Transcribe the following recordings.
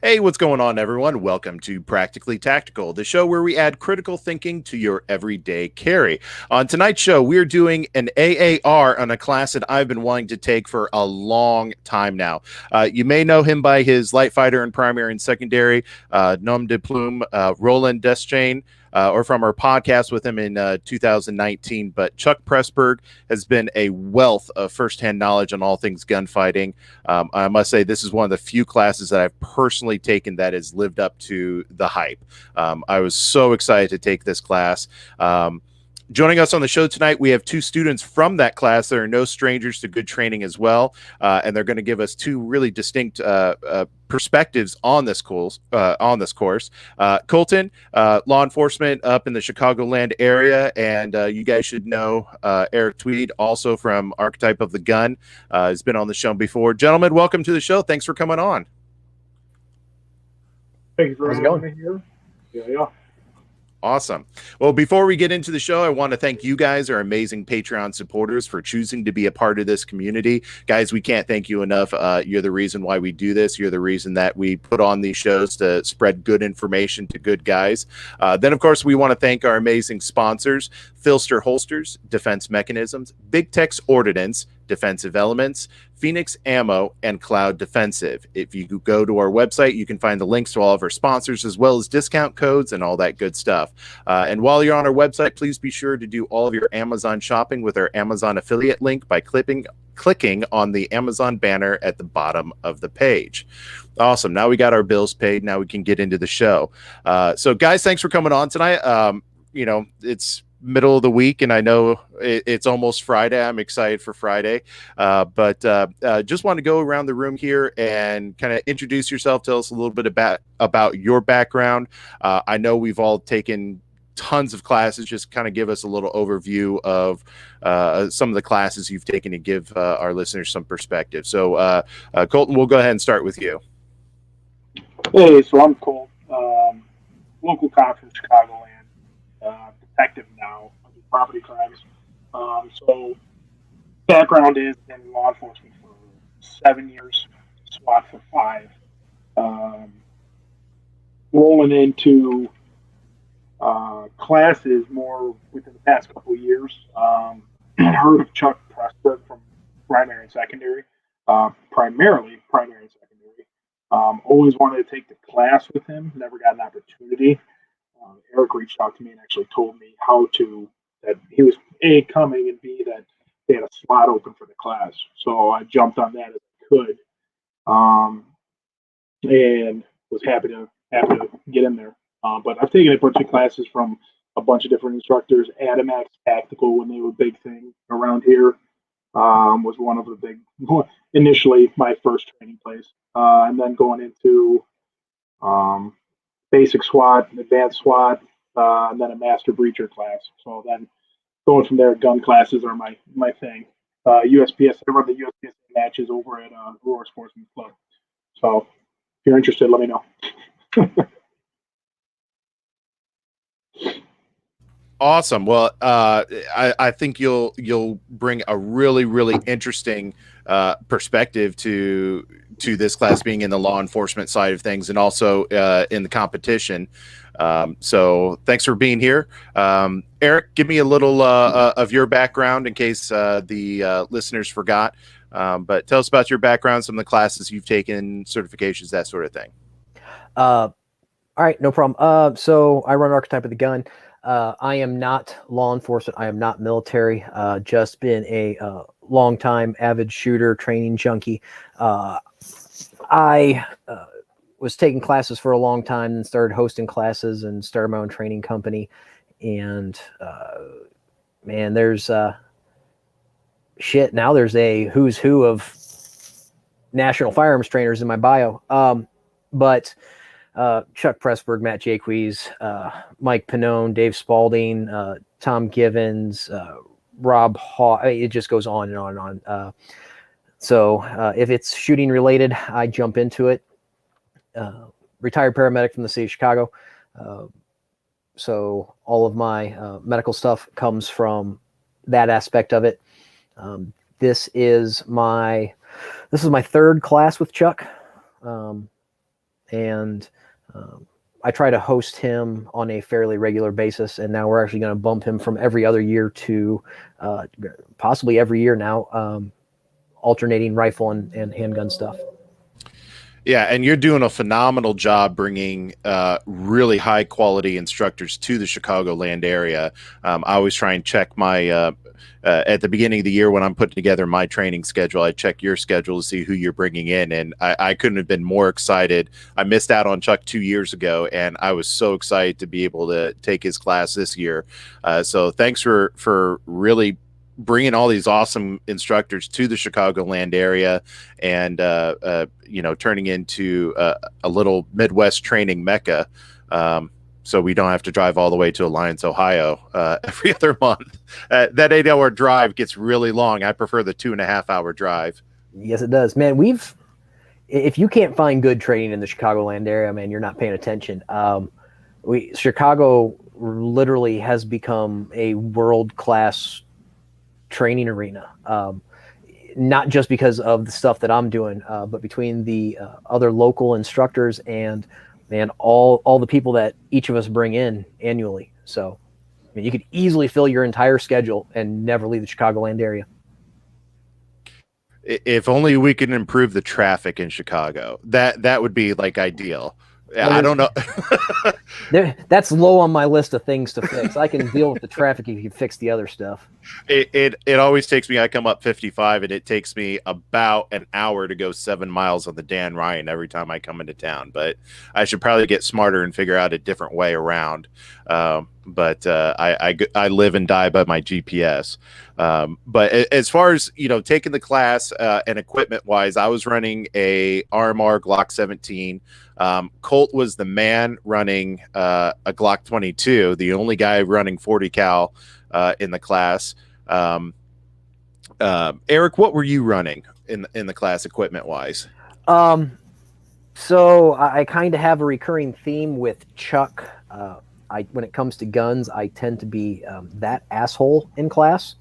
Hey, what's going on, everyone? Welcome to Practically Tactical, the show where we add critical thinking to your everyday carry. On tonight's show, we're doing an AAR on a class that I've been wanting to take for a long time now. You may know him by his light fighter in primary and secondary, nom de plume, Roland Deschain. Or from our podcast with him in 2019. But Chuck Pressberg has been a wealth of firsthand knowledge on all things gunfighting. I must say this is one of the few classes that I've personally taken that has lived up to the hype. I was so excited to take this class. Joining us on the show tonight, we have two students from that class that are no strangers to good training as well, and they're going to give us two really distinct perspectives on this course. Colton, law enforcement up in the Chicagoland area, and you guys should know Erik Tweedt, also from Archetype of the Gun, has been on the show before. Gentlemen, welcome to the show. Thanks for coming on. Thank you for having me here. Yeah. Awesome. Well, before we get into the show, I want to thank you guys, our amazing Patreon supporters, for choosing to be a part of this community. Guys, we can't thank you enough. You're the reason why we do this. You're the reason that we put on these shows to spread good information to good guys. Then, of course, we want to thank our amazing sponsors, Filster Holsters, Defense Mechanisms, Big Tex Ordnance, Defensive Elements, Phoenix Ammo, and Cloud Defensive. If you go to our website, you can find the links to all of our sponsors as well as discount codes and all that good stuff. And while you're on our website, please be sure to do all of your Amazon shopping with our Amazon affiliate link by clicking on the Amazon banner at the bottom of the page. Awesome. Now we got our bills paid. Now we can get into the show. So guys, thanks for coming on tonight. It's middle of the week, and I know it's almost Friday. I'm excited for Friday, but just want to go around the room here and kind of introduce yourself. Tell us a little bit about your background. I know we've all taken tons of classes. Just kind of give us a little overview of some of the classes you've taken to give our listeners some perspective. So Colton, we'll go ahead and start with you. Hey, so I'm Colt, local cop from Chicagoland. Detective now, under property crimes. So background is in law enforcement for 7 years, SWAT for 5. Rolling into classes more within the past couple of years. Heard of Chuck Pressberg from primary and secondary, primarily primary and secondary. Always wanted to take the class with him, never got an opportunity. Erik reached out to me and actually told me that he was A, coming, and B, that they had a slot open for the class. So I jumped on that as I could, and was happy to get in there. But I've taken a bunch of classes from a bunch of different instructors. Adamax Tactical, when they were a big thing around here, was one of the big, initially my first training place. And then going into basic SWAT, advanced SWAT, and then a master breacher class. So then going from there, gun classes are my thing. USPS, I run the USPS matches over at Aurora Sportsman Club. So if you're interested, let me know. Awesome. Well, I think you'll bring a really, really interesting perspective to this class, being in the law enforcement side of things and also in the competition. So thanks for being here. Erik, give me a little of your background in case the listeners forgot. But tell us about your background, some of the classes you've taken, certifications, that sort of thing. All right, no problem. So I run Archetype of the Gun. I am not law enforcement. I am not military. Just been a long time avid shooter, training junkie. I was taking classes for a long time and started hosting classes and started my own training company. And man, there's shit. Now there's a who's who of national firearms trainers in my bio. But Chuck Pressberg, Matt Jaques, Mike Pannone, Dave Spalding, Tom Givens, Rob Haw. It just goes on and on and on. So if it's shooting related, I jump into it. Retired paramedic from the city of Chicago. So all of my medical stuff comes from that aspect of it. This is my third class with Chuck. and I try to host him on a fairly regular basis. And now we're actually going to bump him from every other year to possibly every year now, alternating rifle and handgun stuff. Yeah, and you're doing a phenomenal job bringing really high quality instructors to the Chicagoland area. I always try and check my at the beginning of the year when I'm putting together my training schedule. I check your schedule to see who you're bringing in, and I couldn't have been more excited. I missed out on Chuck 2 years ago, and I was so excited to be able to take his class this year. So thanks for really bringing all these awesome instructors to the Chicagoland area, and turning into a little Midwest training mecca. So we don't have to drive all the way to Alliance, Ohio every other month. That 8-hour drive gets really long. I prefer the 2.5-hour drive. Yes, it does, man. If you can't find good training in the Chicagoland area, man, you're not paying attention. Chicago literally has become a world-class training arena. Not just because of the stuff that I'm doing, but between the other local instructors and all the people that each of us bring in annually. So, I mean, you could easily fill your entire schedule and never leave the Chicagoland area. If only we can improve the traffic in Chicago, that would be like ideal. I don't know. That's low on my list of things to fix. I can deal with the traffic if you fix the other stuff. It always takes me, I come up 55 and it takes me about an hour to go 7 miles on the Dan Ryan every time I come into town. But I should probably get smarter and figure out a different way around. But I live and die by my GPS. But as far as, taking the class and equipment wise, I was running a RMR Glock 17. Colt was the man running a Glock 22, the only guy running 40 cal in the class. Eric, what were you running in the class equipment wise? So I kind of have a recurring theme with Chuck. When it comes to guns, I tend to be that asshole in class.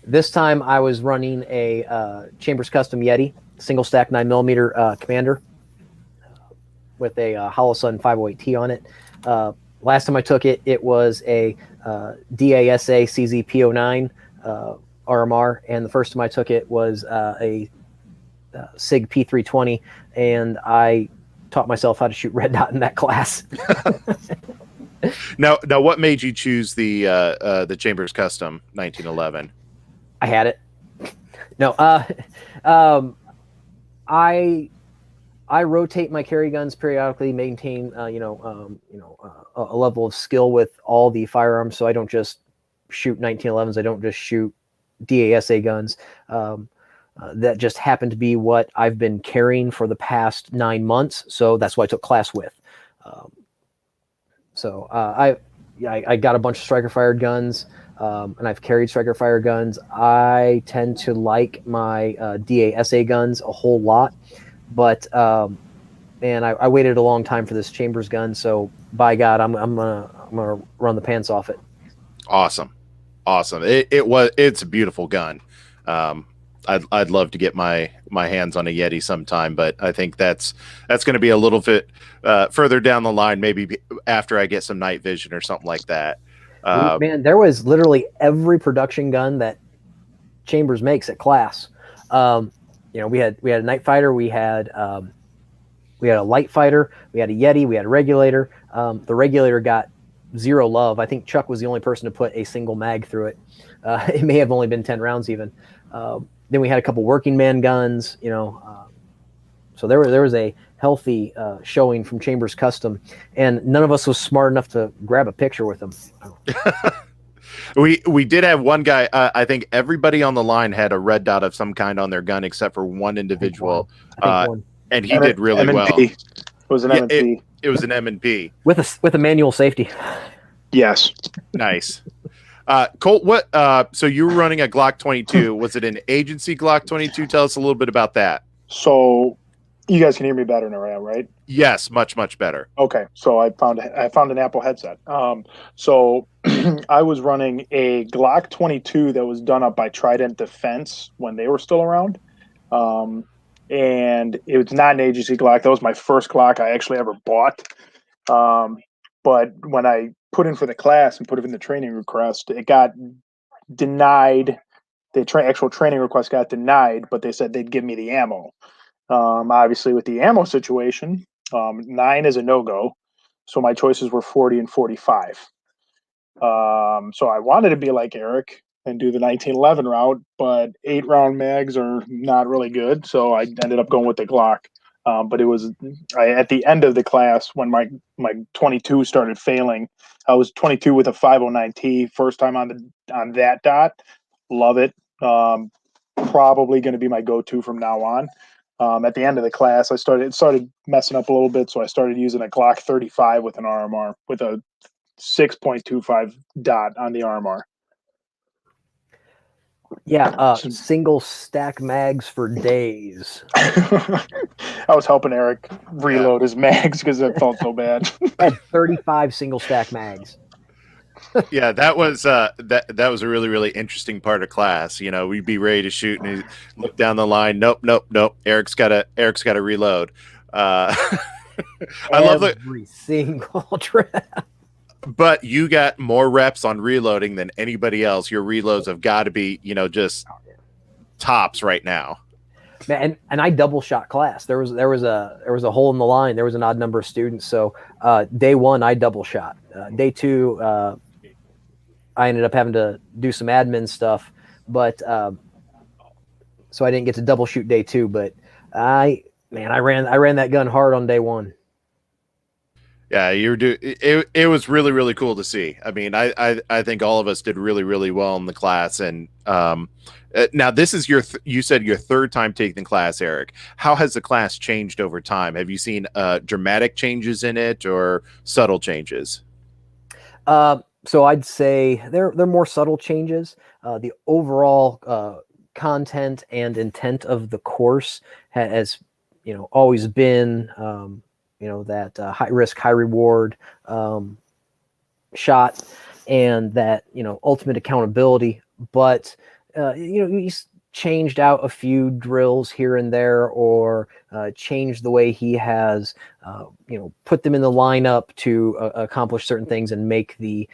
This time I was running a Chambers Custom Yeti single stack 9mm Commander with a Holosun 508T on it. Last time I took it, it was a DASA CZ-P09 RMR, and the first time I took it was a SIG P320, and I taught myself how to shoot red dot in that class. Now, what made you choose the Chambers Custom 1911? I had it. No, I rotate my carry guns periodically, maintain a level of skill with all the firearms, so I don't just shoot 1911s. I don't just shoot DASA guns. That just happened to be what I've been carrying for the past 9 months, so that's what I took class with. I got a bunch of striker fired guns, and I've carried striker fired guns. I tend to like my DASA guns a whole lot, but I waited a long time for this Chambers gun, so by God, I'm gonna run the pants off it. Awesome. It's a beautiful gun. I'd love to get my hands on a Yeti sometime, but I think that's going to be a little bit further down the line, maybe after I get some night vision or something like that. Man, there was literally every production gun that Chambers makes at class. We had a night fighter, we had a light fighter, we had a Yeti, we had a regulator. The regulator got zero love. I think Chuck was the only person to put a single mag through it. It may have only been 10 rounds even. Then we had a couple working man guns, so there was a healthy showing from Chambers Custom, and none of us was smart enough to grab a picture with them. We did have one guy. I think everybody on the line had a red dot of some kind on their gun except for one individual, one. and he did really M&P. well. It was an M&P. It was an M&P with a manual safety. Yes. Nice. Colt, what? So you were running a Glock 22. Was it an agency Glock 22? Tell us a little bit about that. So you guys can hear me better now, right? Yes, much better. Okay. So I found an Apple headset. So I was running a Glock 22 that was done up by Trident Defense when they were still around. and it was not an agency Glock. That was my first Glock I actually ever bought. But when I put in for the class and put it in the training request, it got denied. The actual training request got denied, but they said they'd give me the ammo. Obviously, with the ammo situation, 9 is a no-go. So my choices were 40 and 45. So I wanted to be like Erik and do the 1911 route, but 8-round mags are not really good. So I ended up going with the Glock. But it was at the end of the class when my 22 started failing. I was 22 with a 509T, first time on that dot. Love it. Probably going to be my go-to from now on. At the end of the class, it started messing up a little bit, so I started using a Glock 35 with an RMR with a 6.25 dot on the RMR. Yeah, single stack mags for days. I was helping Erik reload his mags because it felt so bad. Had 35 single stack mags. Yeah, that was that was a really, really interesting part of class. You know, we'd be ready to shoot and he'd look down the line. Nope. Erik's gotta reload. I love that every single trip. But you got more reps on reloading than anybody else. Your reloads have got to be, just tops right now. Man, and I double shot class. There was a hole in the line. There was an odd number of students. So day one, I double shot. Day two, I ended up having to do some admin stuff, but so I didn't get to double shoot day two. But I ran that gun hard on day one. Yeah, it was really, really cool to see. I mean, I think all of us did really, really well in the class. And now this is you said your third time taking the class, Erik. How has the class changed over time? Have you seen dramatic changes in it or subtle changes? So I'd say they're more subtle changes. The overall content and intent of the course has always been that high risk, high reward shot, and that ultimate accountability. But he's changed out a few drills here and there, or changed the way he has put them in the lineup to accomplish certain things and make the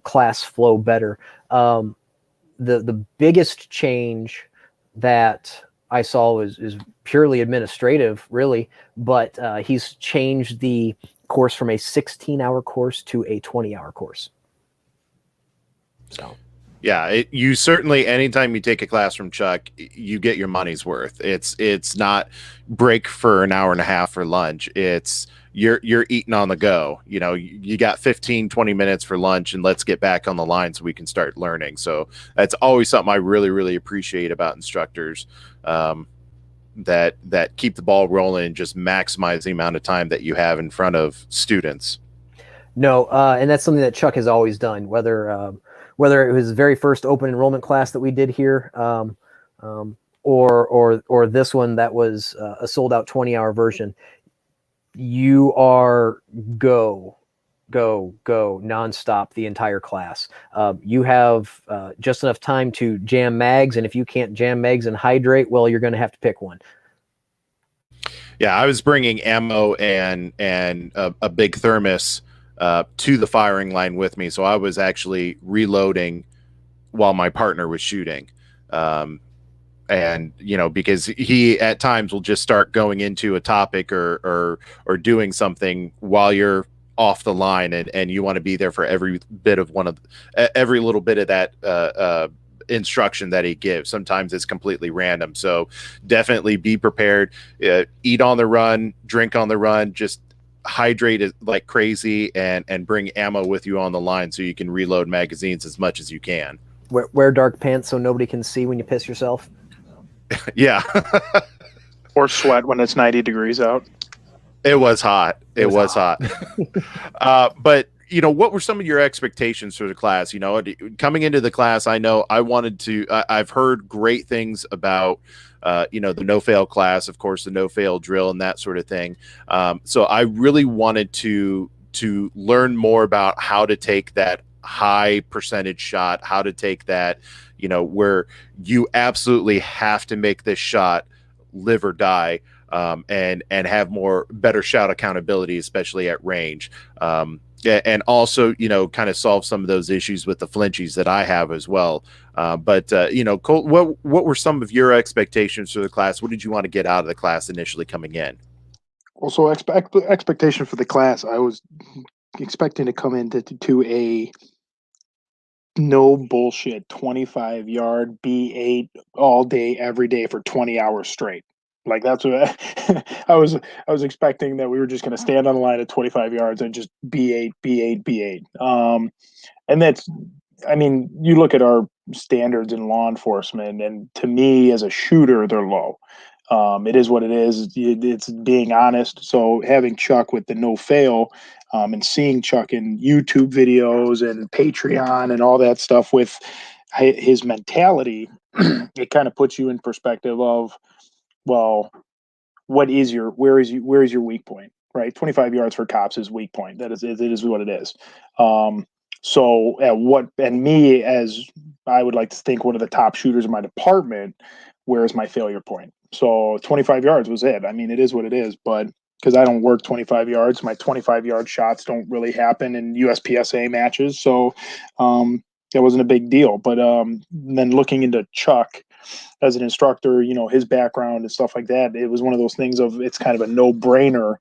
class flow better. The biggest change that I saw is purely administrative, really, but he's changed the course from a 16-hour course to a 20-hour course. So, yeah, you certainly, anytime you take a class from Chuck, you get your money's worth. It's not break for an hour and a half for lunch. It's you're eating on the go. You got 15, 20 minutes for lunch, and let's get back on the line so we can start learning. So that's always something I really, really appreciate about instructors. That keep the ball rolling and just maximize the amount of time that you have in front of students. No, and that's something that Chuck has always done, whether it was his very first open enrollment class that we did here, or this one that was a sold out 20-hour version. You are go nonstop the entire class. You have just enough time to jam mags, and if you can't jam mags and hydrate, well, you're going to have to pick one. Yeah, I was bringing ammo and a big thermos to the firing line with me, so I was actually reloading while my partner was shooting. And because he at times will just start going into a topic or doing something while you're off the line, and you want to be there for every little bit of that instruction that he gives. Sometimes it's completely random, so definitely be prepared. Eat on the run, drink on the run, just hydrate like crazy, and bring ammo with you on the line so you can reload magazines as much as you can. Wear dark pants so nobody can see when you piss yourself. Yeah. Or sweat when it's 90 degrees out. It was hot. It was hot. But what were some of your expectations for the class? Coming into the class, I know I've heard great things about the no-fail class, of course, the no-fail drill and that sort of thing. So I really wanted to learn more about how to take that high percentage shot, how to take that, where you absolutely have to make this shot live or die, and have better shot accountability, especially at range. And also, kind of solve some of those issues with the flinchies that I have as well. But Colt, what were some of your expectations for the class? What did you want to get out of the class initially coming in? Also, expectation for the class, I was expecting to come into to a no bullshit 25-yard B8 all day, every day for 20 hours straight. Like that's what I was expecting, that we were just going to stand on the line at 25 yards and just B8, B8, B8. And that's, I mean, you look at our standards in law enforcement, and to me as a shooter, they're low. It is what it is. It's being honest. So having Chuck with the no fail, and seeing Chuck in YouTube videos and Patreon and all that stuff with his mentality, it kind of puts you in perspective of, well, where is your weak point, right? 25 yards for cops is weak point. It is what it is. So and me, as I would like to think one of the top shooters in my department, where is my failure point? So 25 yards was it. I mean, it is what it is, but because I don't work 25 yards, my 25-yard shots don't really happen in USPSA matches. So that wasn't a big deal. But then looking into Chuck as an instructor, his background and stuff like that, it was one of those things of, it's kind of a no-brainer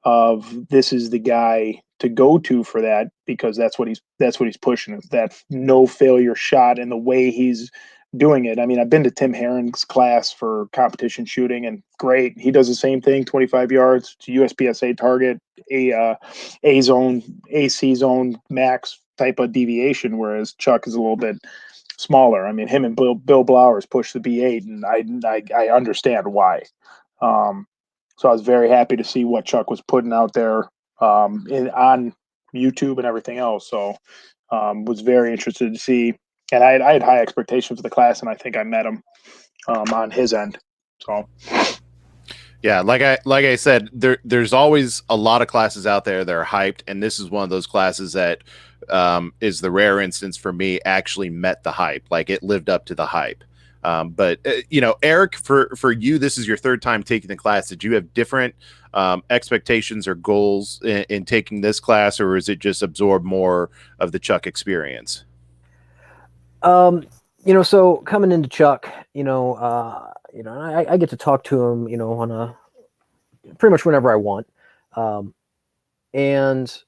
of, this is the guy to go to for that, because that's what he's pushing, that no failure shot, and the way he's doing it. I mean, I've been to Tim Herring's class for competition shooting, and great, he does the same thing, 25 yards to USPSA target, A zone, AC zone max type of deviation, whereas Chuck is a little bit smaller. I mean, him and Bill Blowers push the B8, and I understand why. So I was very happy to see what Chuck was putting out there on YouTube and everything else. So was very interested to see, and I had high expectations for the class, and I think I met him on his end. So. Yeah, like I said, there's always a lot of classes out there that are hyped, and this is one of those classes that is the rare instance for me actually met the hype. Like, it lived up to the hype. But Erik, for you, this is your third time taking the class. Did you have different expectations or goals in taking this class, or is it just absorb more of the Chuck experience? So coming into Chuck, I get to talk to him, on pretty much whenever I want. And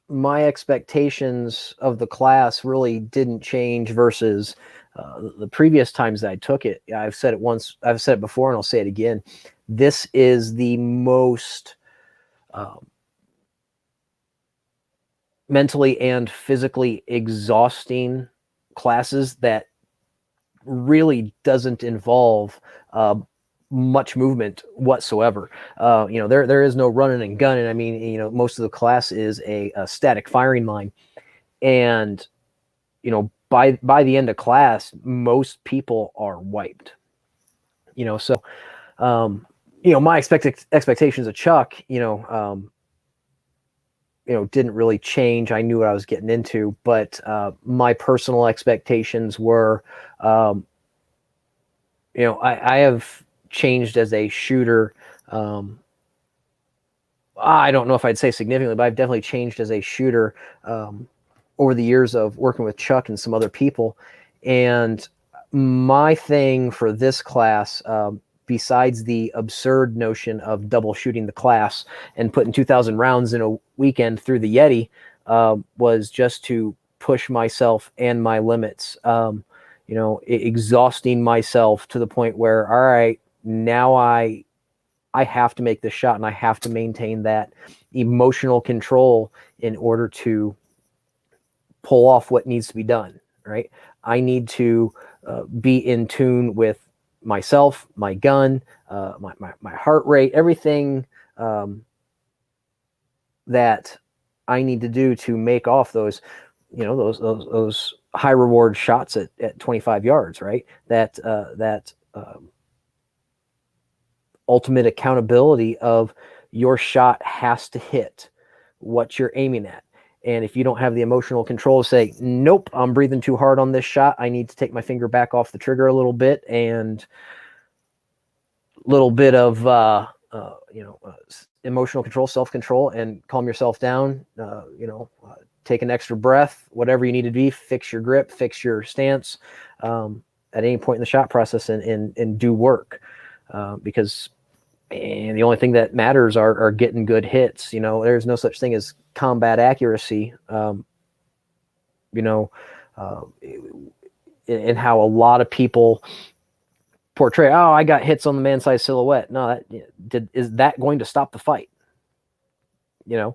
my expectations of the class really didn't change versus the previous times that I took it. I've said it before, and I'll say it again. This is the most mentally and physically exhausting classes that really doesn't involve much movement whatsoever. There is no running and gunning. I mean, most of the class is a static firing line, and by the end of class, most people are wiped. So my expectations of Chuck, didn't really change. I knew what I was getting into, but my personal expectations were, I have changed as a shooter. I don't know if I'd say significantly, but I've definitely changed as a shooter over the years of working with Chuck and some other people. And my thing for this class, besides the absurd notion of double shooting the class and putting 2,000 rounds in a weekend through the Yeti, was just to push myself and my limits, exhausting myself to the point where, all right, now I have to make this shot, and I have to maintain that emotional control in order to pull off what needs to be done, right? I need to be in tune with myself, my gun, my heart rate, everything that I need to do to make off those, those high reward shots at 25 yards, right? That ultimate accountability of your shot has to hit what you're aiming at. And if you don't have the emotional control to say, nope, I'm breathing too hard on this shot, I need to take my finger back off the trigger a little bit and little bit of emotional control, self-control, and calm yourself down. Take an extra breath, whatever you need to do, fix your grip, fix your stance at any point in the shot process, and do work, because the only thing that matters are getting good hits. There's no such thing as combat accuracy. And how a lot of people portray, oh, I got hits on the man-sized silhouette. No, is that going to stop the fight? And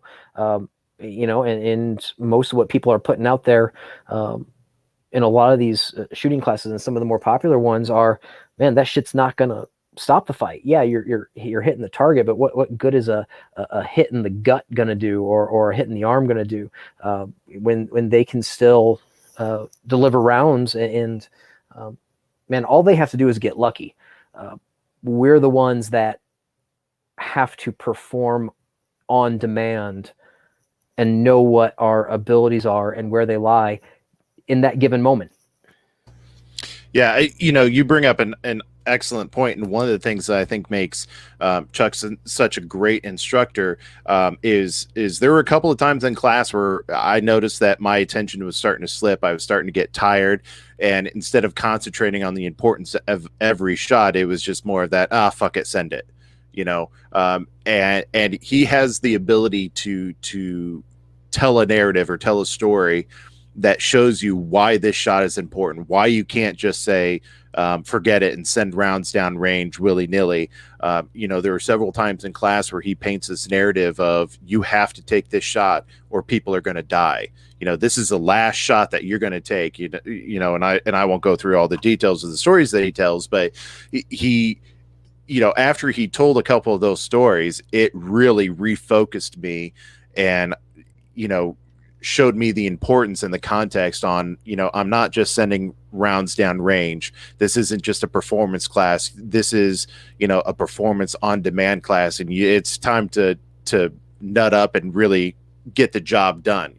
most of what people are putting out there in a lot of these shooting classes, and some of the more popular ones are, man, that shit's not going to stop the fight. Yeah, you're hitting the target, but what good is a hit in the gut going to do, or a hit in the arm going to do, when they can still deliver rounds, and man, all they have to do is get lucky. We're the ones that have to perform on demand and know what our abilities are and where they lie in that given moment. Yeah, you bring up an excellent point, and one of the things that I think makes Chuck such a great instructor is there were a couple of times in class where I noticed that my attention was starting to slip. I was starting to get tired, and instead of concentrating on the importance of every shot, it was just more of that, fuck it, send it, and he has the ability to tell a narrative or tell a story that shows you why this shot is important, why you can't just say, forget it and send rounds down range willy-nilly. There were several times in class where he paints this narrative of, you have to take this shot or people are going to die. This is the last shot that you're going to take, and I won't go through all the details of the stories that he tells, but he after he told a couple of those stories, it really refocused me and, showed me the importance and the context on, I'm not just sending rounds down range. This isn't just a performance class. This is, a performance on demand class. And it's time to nut up and really get the job done.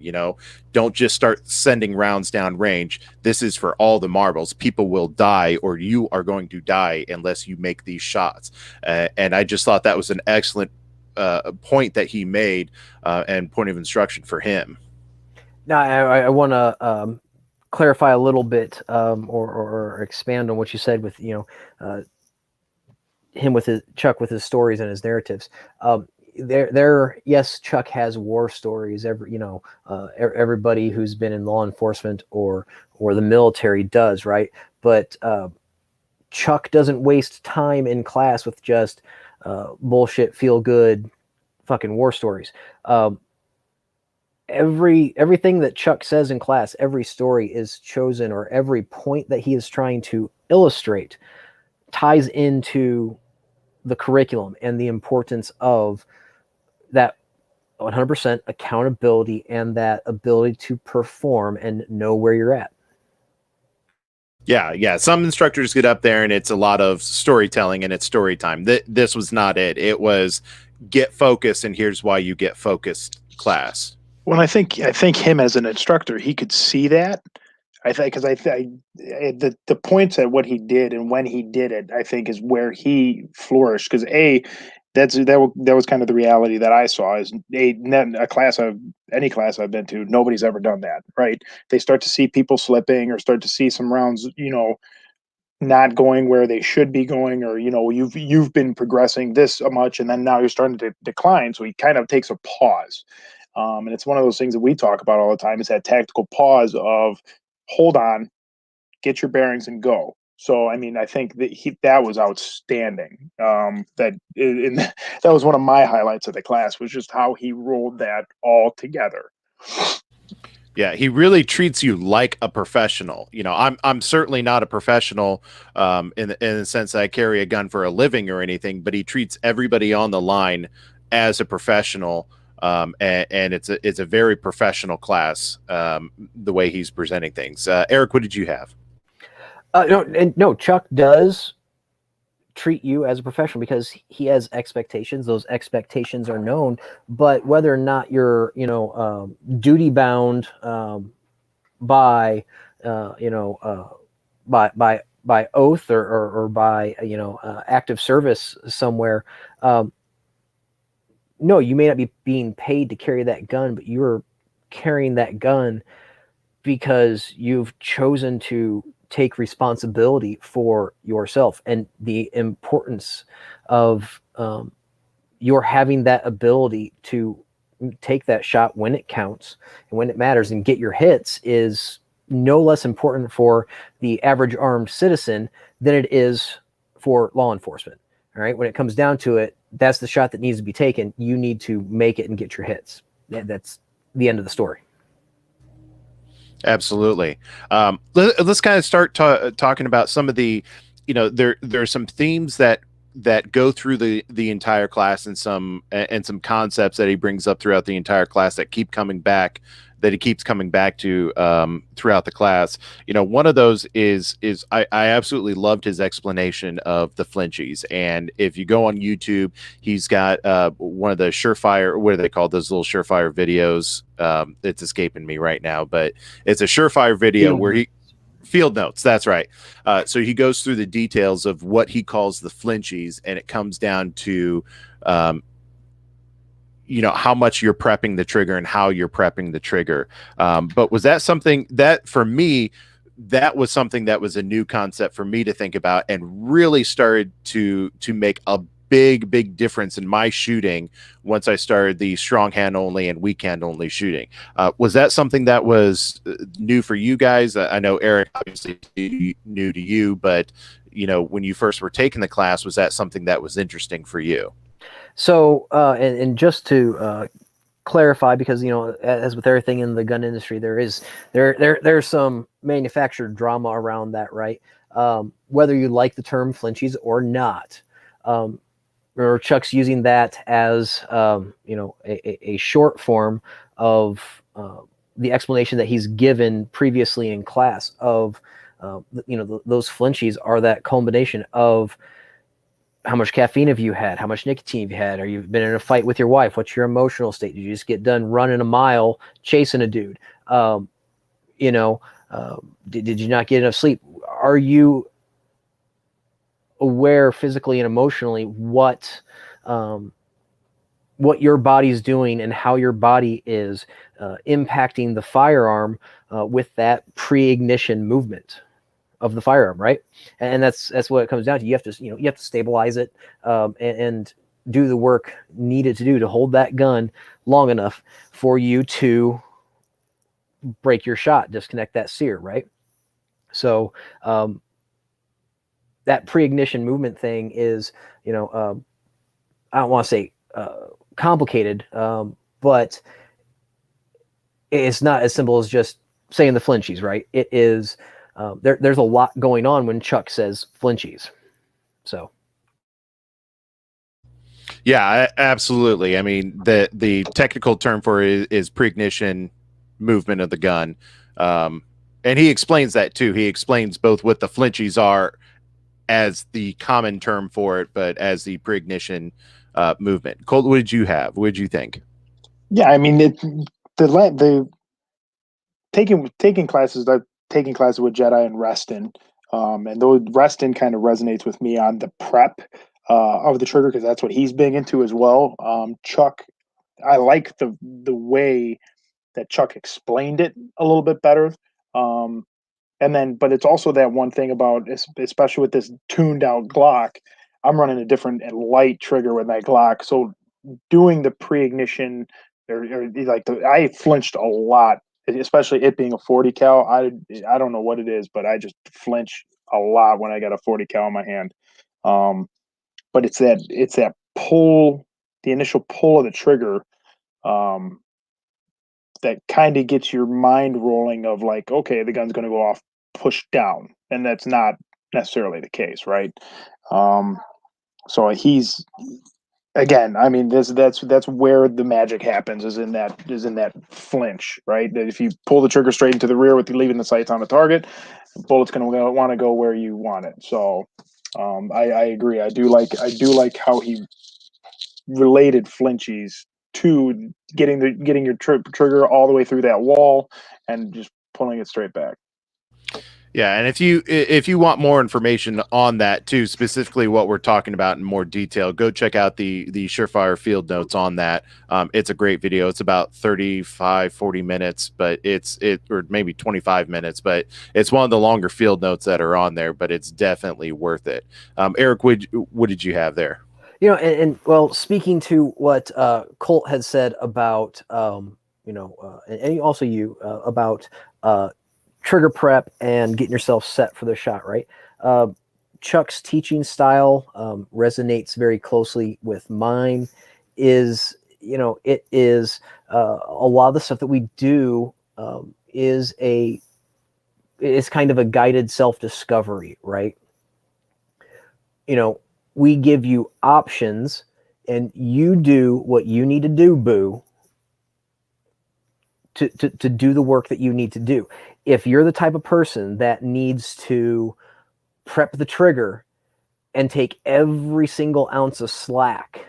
Don't just start sending rounds down range. This is for all the marbles. People will die, or you are going to die unless you make these shots. And I just thought that was an excellent point that he made, and point of instruction for him. Now, I want to clarify a little bit, or expand on what you said with Chuck with his stories and his narratives. Yes, Chuck has war stories. Everybody who's been in law enforcement or the military does, right? But Chuck doesn't waste time in class with just bullshit, feel good, fucking war stories. Everything that Chuck says in class, every story is chosen, or every point that he is trying to illustrate ties into the curriculum and the importance of that 100% accountability and that ability to perform and know where you're at. Yeah. Some instructors get up there and it's a lot of storytelling and it's story time. This was not it. It was get focused, and here's why you get focused class. Well, I think him as an instructor, he could see that. The points at what he did and when he did it, I think, is where he flourished. Because that was kind of the reality that I saw. Is any class I've been to, nobody's ever done that, right? They start to see people slipping, or start to see some rounds, not going where they should be going, or you've been progressing this much, and then now you're starting to decline. So he kind of takes a pause. And it's one of those things that we talk about all the time, is that tactical pause of hold on, get your bearings and go. So, I think that was outstanding. That was one of my highlights of the class, was just how he rolled that all together. Yeah, he really treats you like a professional. I'm certainly not a professional in the sense that I carry a gun for a living or anything, but he treats everybody on the line as a professional. And it's a very professional class, the way he's presenting things. Eric, what did you have? No, Chuck does treat you as a professional because he has expectations. Those expectations are known, but whether or not you're, duty bound by by oath or by active service somewhere. No, you may not be being paid to carry that gun, but you're carrying that gun because you've chosen to take responsibility for yourself, and the importance of your having that ability to take that shot when it counts and when it matters and get your hits is no less important for the average armed citizen than it is for law enforcement. All right. When it comes down to it, that's the shot that needs to be taken. You need to make it and get your hits. That's the end of the story. Absolutely. Let's kind of start talking about some of the, there are some themes that go through the entire class, and some concepts that he brings up throughout the entire class that keeps coming back to throughout the class. One of those is I absolutely loved his explanation of the flinchies. And if you go on YouTube, he's got one of the surefire, what are they called, those little surefire videos? It's escaping me right now, but it's a surefire video where he field notes. That's right. So he goes through the details of what he calls the flinchies, and it comes down to how much you're prepping the trigger and how you're prepping the trigger. But was that something that, for me, that was something that was a new concept for me to think about, and really started to make a big difference in my shooting once I started the strong hand only and weak hand only shooting. Was that something that was new for you guys? I know Eric, obviously new to you, but when you first were taking the class, was that something that was interesting for you? So, and just to clarify, because as with everything in the gun industry, there's some manufactured drama around that, right? Whether you like the term flinchies or not, or Chuck's using that as a short form of the explanation that he's given previously in class of those flinchies are that culmination of how much caffeine have you had? How much nicotine have you had? Are you been in a fight with your wife? What's your emotional state? Did you just get done running a mile chasing a dude? Did you not get enough sleep? Are you aware physically and emotionally what your body's doing and how your body is impacting the firearm with that pre-ignition movement of the firearm, right? And that's what it comes down to. You have to stabilize it and do the work needed to do to hold that gun long enough for you to break your shot, disconnect that sear, right? So that pre-ignition movement thing is, I don't want to say complicated, but it's not as simple as just saying the flinchies, right? It is. There's a lot going on when Chuck says flinchies. So. Yeah, absolutely. I mean, the technical term for it is pre-ignition movement of the gun. And he explains that too. He explains both what the flinchies are as the common term for it, but as the pre-ignition movement. Colt, what did you have? What did you think? Yeah, I mean, the taking classes with Jedi and Reston, and though Reston kind of resonates with me on the prep of the trigger, because that's what he's big into as well. Chuck, I like the way that Chuck explained it a little bit better. But it's also that one thing about, especially with this tuned out Glock, I'm running a different and light trigger with that Glock. So doing the pre-ignition, I flinched a lot, especially it being a 40 cal. I don't know what it is, but I just flinch a lot when I got a 40 cal in my hand. But it's that pull, the initial pull of the trigger, that kind of gets your mind rolling of like, okay, the gun's going to go off, push down, and that's not necessarily the case, right? So he's, again, I mean, that's where the magic happens, is in that flinch, right? That if you pull the trigger straight into the rear with leaving the sights on the target, the bullet's going to want to go where you want it. So I agree. I do like how he related flinchies to getting your trigger all the way through that wall and just pulling it straight back. Yeah, and if you want more information on that too, specifically what we're talking about in more detail, go check out the Surefire field notes on that. It's a great video. It's about 40 minutes, but or maybe 25 minutes, but it's one of the longer field notes that are on there, but it's definitely worth it. Erik, what did you have there? And well, speaking to what Colt had said about, and also you about trigger prep and getting yourself set for the shot, right? Chuck's teaching style resonates very closely with mine. It is a lot of the stuff that we do is kind of a guided self-discovery, right? We give you options and you do what you need to do, boo, to do the work that you need to do. If you're the type of person that needs to prep the trigger and take every single ounce of slack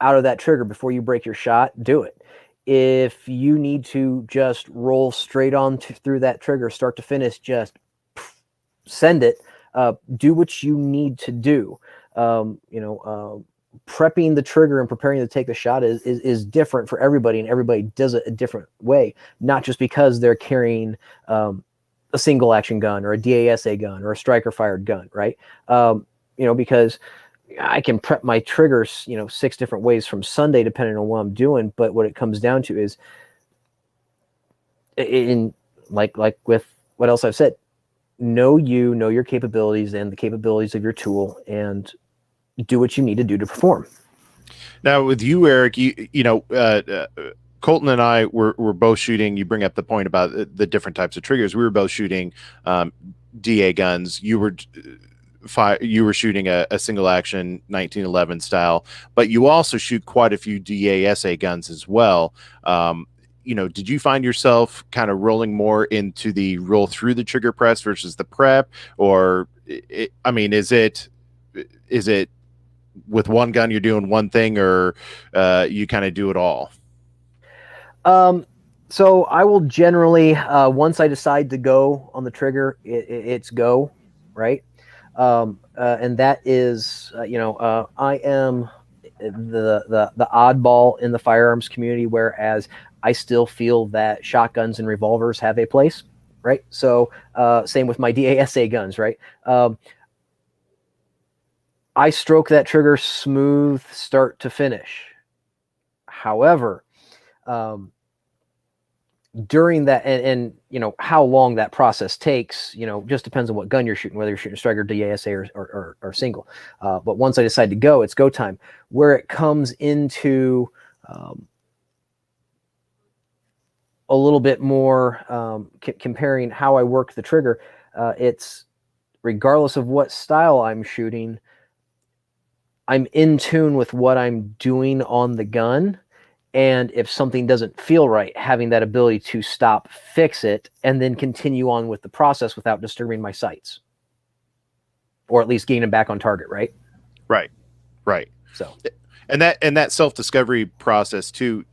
out of that trigger before you break your shot, do it. If you need to just roll straight on through that trigger, start to finish, just send it. Do what you need to do. Prepping the trigger and preparing to take the shot is different for everybody, and everybody does it a different way, not just because they're carrying a single action gun or a DASA gun or a striker fired gun, right? Because I can prep my triggers, 6 different ways from Sunday, depending on what I'm doing. But what it comes down to is, like with what else I've said, know your capabilities and the capabilities of your tool, and do what you need to do to perform. Now with you, Erik, Colton and I were both shooting. You bring up the point about the different types of triggers. We were both shooting DA guns. You were shooting a single action 1911 style, but you also shoot quite a few DASA guns as well. Did you find yourself kind of rolling more into the roll through the trigger press versus the prep, or is it with one gun you're doing one thing, or you kind of do it all? So I will generally, once I decide to go on the trigger, it's go, right? And that is, I am the oddball in the firearms community, whereas I still feel that shotguns and revolvers have a place, right? So same with my DASA guns, right? I stroke that trigger smooth start to finish. However, during that, and how long that process takes, just depends on what gun you're shooting, whether you're shooting striker, DASA, or single. But once I decide to go, it's go time. Where it comes into a little bit more comparing how I work the trigger, it's regardless of what style I'm shooting, I'm in tune with what I'm doing on the gun. And if something doesn't feel right, having that ability to stop, fix it, and then continue on with the process without disturbing my sights, or at least getting them back on target. Right. So, and that self-discovery process too,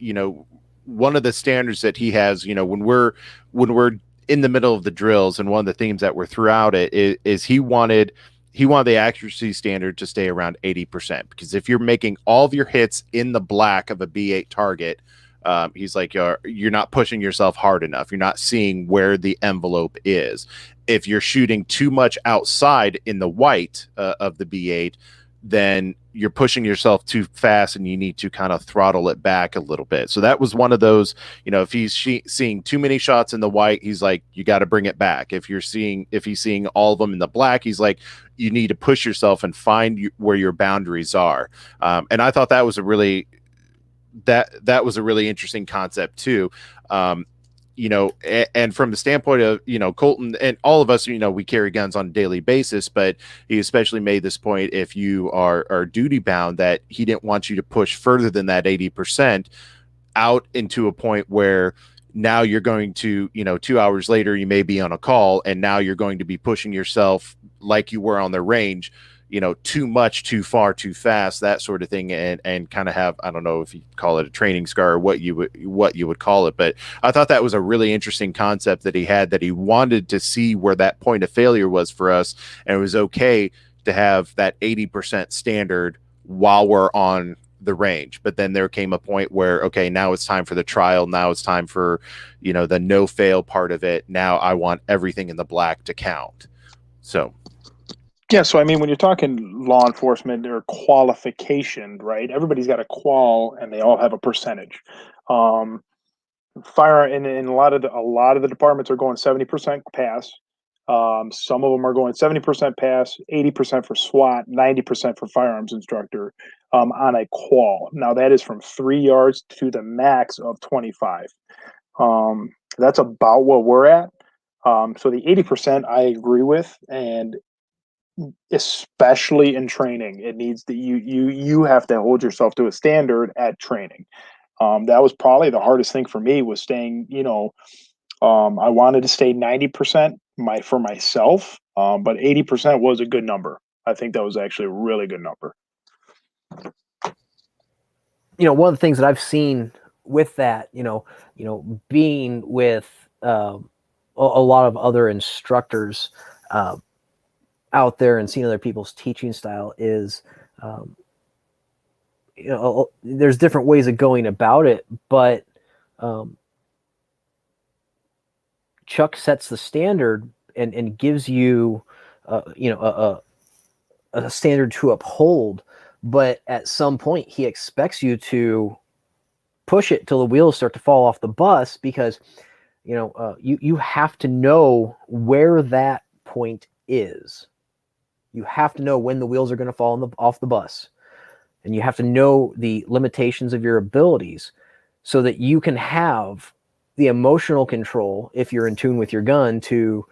one of the standards that he has, when we're in the middle of the drills, and one of the themes that were throughout it is he wanted the accuracy standard to stay around 80%, because if you're making all of your hits in the black of a B8 target, he's like, you're not pushing yourself hard enough. You're not seeing where the envelope is. If you're shooting too much outside in the white of the B8, then you're pushing yourself too fast, and you need to kind of throttle it back a little bit. So that was one of those, if he's seeing too many shots in the white, he's like, you got to bring it back. If he's seeing all of them in the black, he's like, you need to push yourself and find where your boundaries are. And I thought that was a really interesting concept too. And from the standpoint of, Colton and all of us, we carry guns on a daily basis, but he especially made this point, if you are duty bound, that he didn't want you to push further than that 80% out into a point where now you're going to, 2 hours later, you may be on a call, and now you're going to be pushing yourself like you were on the range, too much, too far, too fast, that sort of thing, and kind of have, I don't know if you call it a training scar or what you would call it, but I thought that was a really interesting concept that he had, that he wanted to see where that point of failure was for us, and it was okay to have that 80% standard while we're on the range. But then there came a point where, okay, now it's time for the trial. Now it's time for, the no fail part of it. Now I want everything in the black to count. So. Yeah. So, I mean, when you're talking law enforcement or qualification, right, everybody's got a qual and they all have a percentage. Fire in a lot of the departments are going 70% pass. Some of them are going 70% pass, 80% for SWAT, 90% for firearms instructor on a qual. Now that is from 3 yards to the max of 25. That's about what we're at. So the 80% I agree with, and especially in training, it needs that you have to hold yourself to a standard at training. That was probably the hardest thing for me, was staying, I wanted to stay 90% for myself, but 80% was a good number. I think that was actually a really good number. One of the things that I've seen with that, being with a lot of other instructors out there and seeing other people's teaching style is, there's different ways of going about it, but Chuck sets the standard and gives you, a standard to uphold. But at some point, he expects you to push it till the wheels start to fall off the bus, because you have to know where that point is. You have to know when the wheels are going to fall off the bus, and you have to know the limitations of your abilities, so that you can have the emotional control, if you're in tune with your gun, to,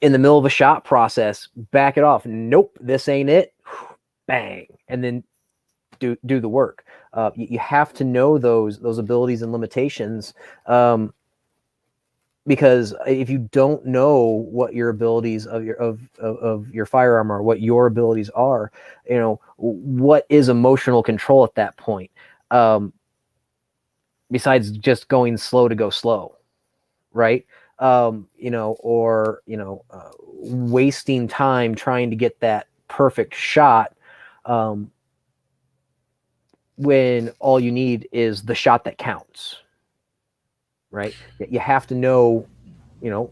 in the middle of a shot process, back it off. Nope, this ain't it. Bang, and then do the work. You have to know those abilities and limitations, because if you don't know what your abilities of your firearm are, what your abilities are, what is emotional control at that point, besides just going slow to go slow, right? Wasting time trying to get that perfect shot, when all you need is the shot that counts, right? You have to know, when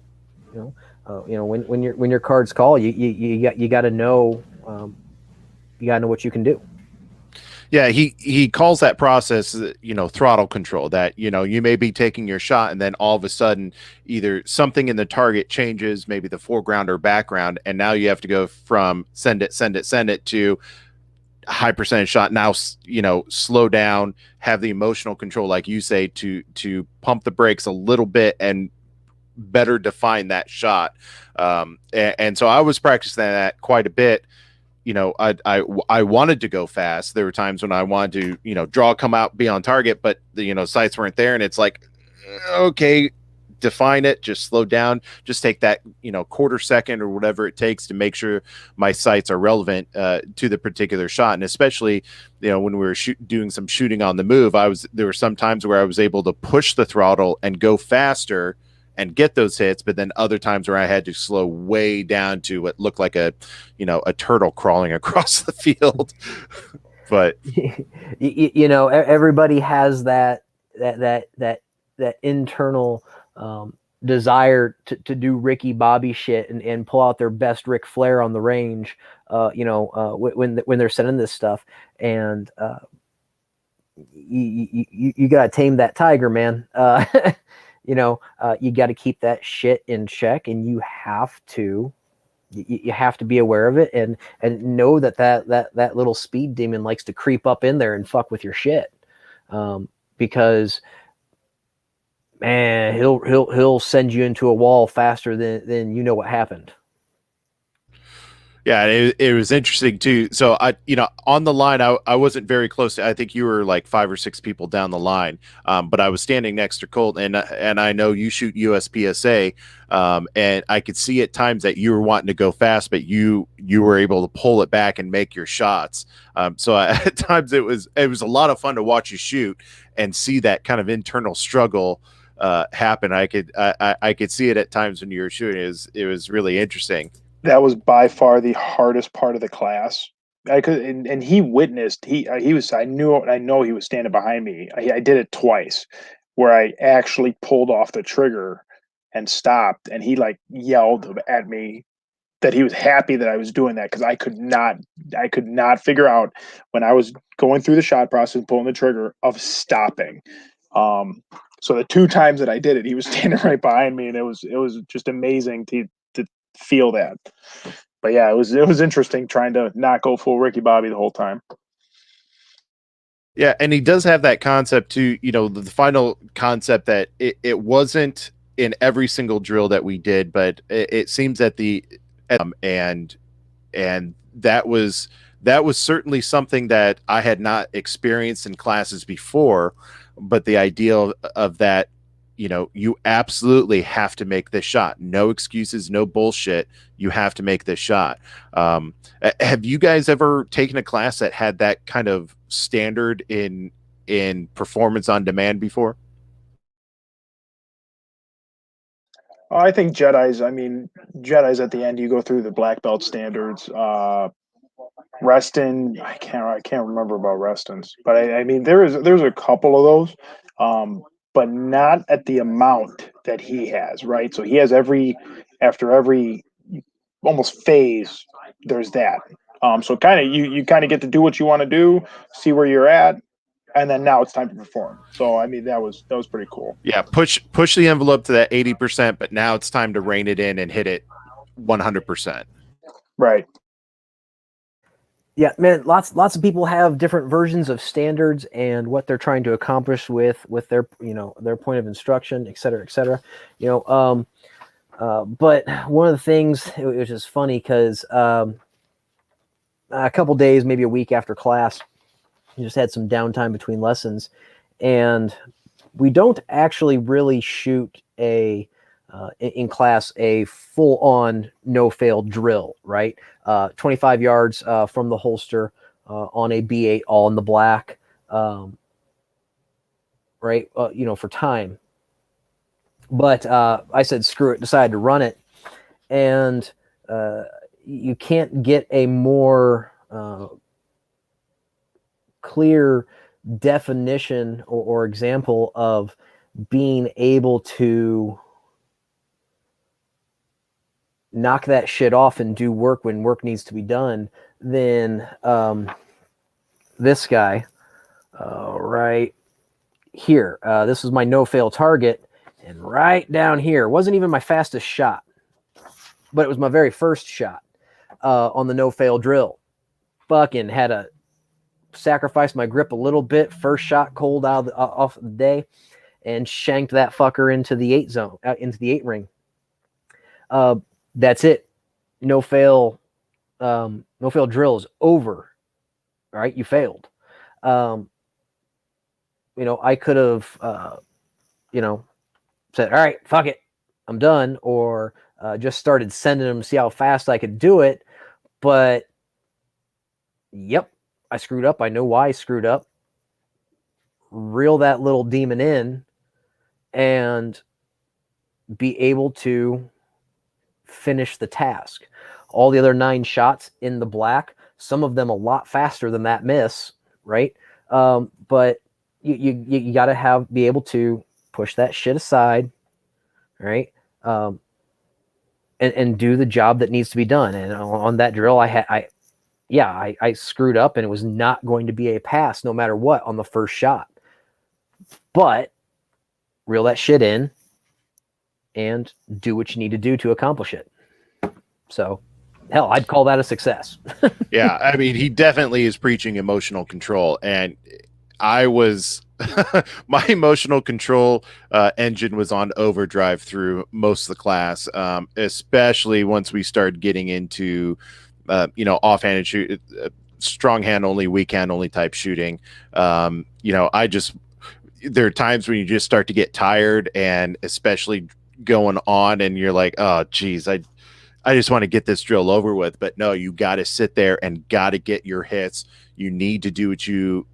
your cards call, you got to know, you got to know what you can do. Yeah, he calls that process, throttle control, that, you may be taking your shot and then all of a sudden either something in the target changes, maybe the foreground or background, and now you have to go from send it to high percentage shot. Now, slow down, have the emotional control, like you say, to pump the brakes a little bit and better define that shot. And so I was practicing that quite a bit. I wanted to go fast. There were times when I wanted to, draw, come out, be on target, but the, sights weren't there. And it's like, okay, define it, just slow down, just take that, quarter second or whatever it takes to make sure my sights are relevant to the particular shot. And especially, when we were doing some shooting on the move, there were some times where I was able to push the throttle and go faster and get those hits, but then other times where I had to slow way down to what looked like a turtle crawling across the field. But everybody has that internal desire to do Ricky Bobby shit and pull out their best Ric Flair on the range, when they're sending this stuff, and you gotta tame that tiger, man. You got to keep that shit in check, and you have to be aware of it, and know that little speed demon likes to creep up in there and fuck with your shit, because, man, he'll send you into a wall faster than what happened. Yeah, it was interesting too. So on the line, I wasn't very close to, I think you were like 5 or 6 people down the line. But I was standing next to Colt, and I know you shoot USPSA, and I could see at times that you were wanting to go fast, but you were able to pull it back and make your shots. So at times it was a lot of fun to watch you shoot and see that kind of internal struggle happen. I could see it at times when you were shooting. It was really interesting. That was by far the hardest part of the class. I could, and he witnessed. He was. I know he was standing behind me. I did it twice, where I actually pulled off the trigger and stopped, and he like yelled at me that he was happy that I was doing that, because I could not figure out when I was going through the shot process, pulling the trigger, of stopping. So the 2 times that I did it, he was standing right behind me, and it was just amazing to feel that. But yeah, it was interesting trying to not go full Ricky Bobby the whole time. Yeah, and he does have that concept too, the final concept that it wasn't in every single drill that we did, but it seems that and that was certainly something that I had not experienced in classes before. But the idea of that, you absolutely have to make this shot. No excuses, no bullshit. You have to make this shot. Have you guys ever taken a class that had that kind of standard in performance on demand before? I think Jedi's at the end, you go through the black belt standards. Reston, I can't remember about Reston's, but I mean there's a couple of those, but not at the amount that he has, right? So he has after every almost phase, there's that. So kind of you kind of get to do what you want to do, see where you're at, and then now it's time to perform. So I mean that was pretty cool. Yeah, push the envelope to that 80%, but now it's time to rein it in and hit it 100%. Right. Yeah, man, lots of people have different versions of standards and what they're trying to accomplish with their their point of instruction, et cetera, et cetera. But one of the things, it was just funny because a couple days, maybe a week after class, we just had some downtime between lessons, and we don't actually really shoot in class a full-on no-fail drill, right? 25 yards from the holster on a B8, all in the black, right? For time. But I said, screw it, decided to run it. And you can't get a more clear definition or example of being able to knock that shit off and do work when work needs to be done than this guy right here. This was my no-fail target, and right down here, wasn't even my fastest shot, but it was my very first shot on the no-fail drill. Fucking had to sacrifice my grip a little bit. First shot cold off the day, and shanked that fucker into the 8 zone, into the 8 ring. That's it. No fail drill is over. All right, you failed. I could have, said, all right, fuck it, I'm done, or just started sending them to see how fast I could do it. But, yep, I screwed up. I know why I screwed up. Reel that little demon in and be able to finish the task. All the other 9 shots in the black, some of them a lot faster than that miss, right? But you got to be able to push that shit aside, right? And do the job that needs to be done. And on that drill, I screwed up, and it was not going to be a pass no matter what on the first shot. But reel that shit in and do what you need to do to accomplish it. So, hell, I'd call that a success. Yeah, I mean, he definitely is preaching emotional control, and I was my emotional control engine was on overdrive through most of the class, especially once we started getting into offhanded shoot, strong hand only, weak hand only type shooting. There are times when you just start to get tired, and especially going on, and you're like, oh geez, I just want to get this drill over with. But no, you got to sit there and got to get your hits. You need to do what you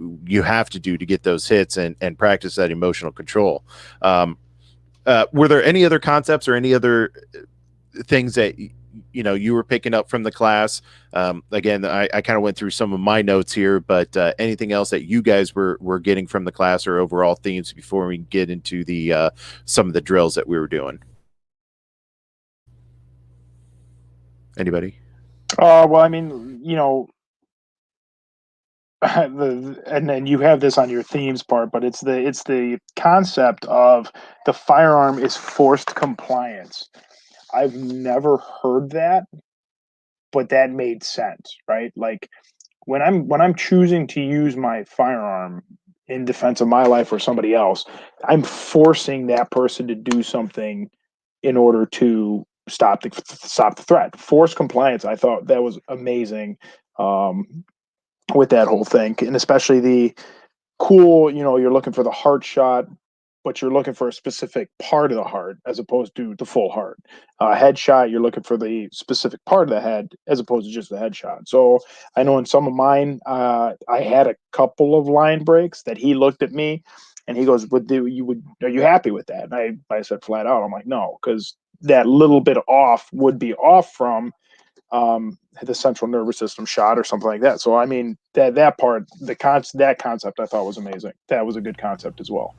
have to do to get those hits and practice that emotional control. Were there any other concepts or any other things that you were picking up from the class? Again, I kind of went through some of my notes here, but anything else that you guys were getting from the class or overall themes before we get into the some of the drills that we were doing? Anybody? Well, I mean, and then you have this on your themes part, but it's the concept of the firearm is forced compliance. I've never heard that, but that made sense, right? Like when I'm choosing to use my firearm in defense of my life or somebody else, I'm forcing that person to do something in order to stop the threat. Forced compliance, I thought that was amazing with that whole thing, and especially the cool, you're looking for the heart shot, but you're looking for a specific part of the heart as opposed to the full heart. Headshot, you're looking for the specific part of the head as opposed to just the headshot. So I know in some of mine, I had a couple of line breaks that he looked at me and he goes, are you happy with that? And I said flat out, I'm like, no, because that little bit off would be off from the central nervous system shot or something like that. So I mean that part, that concept I thought was amazing. That was a good concept as well.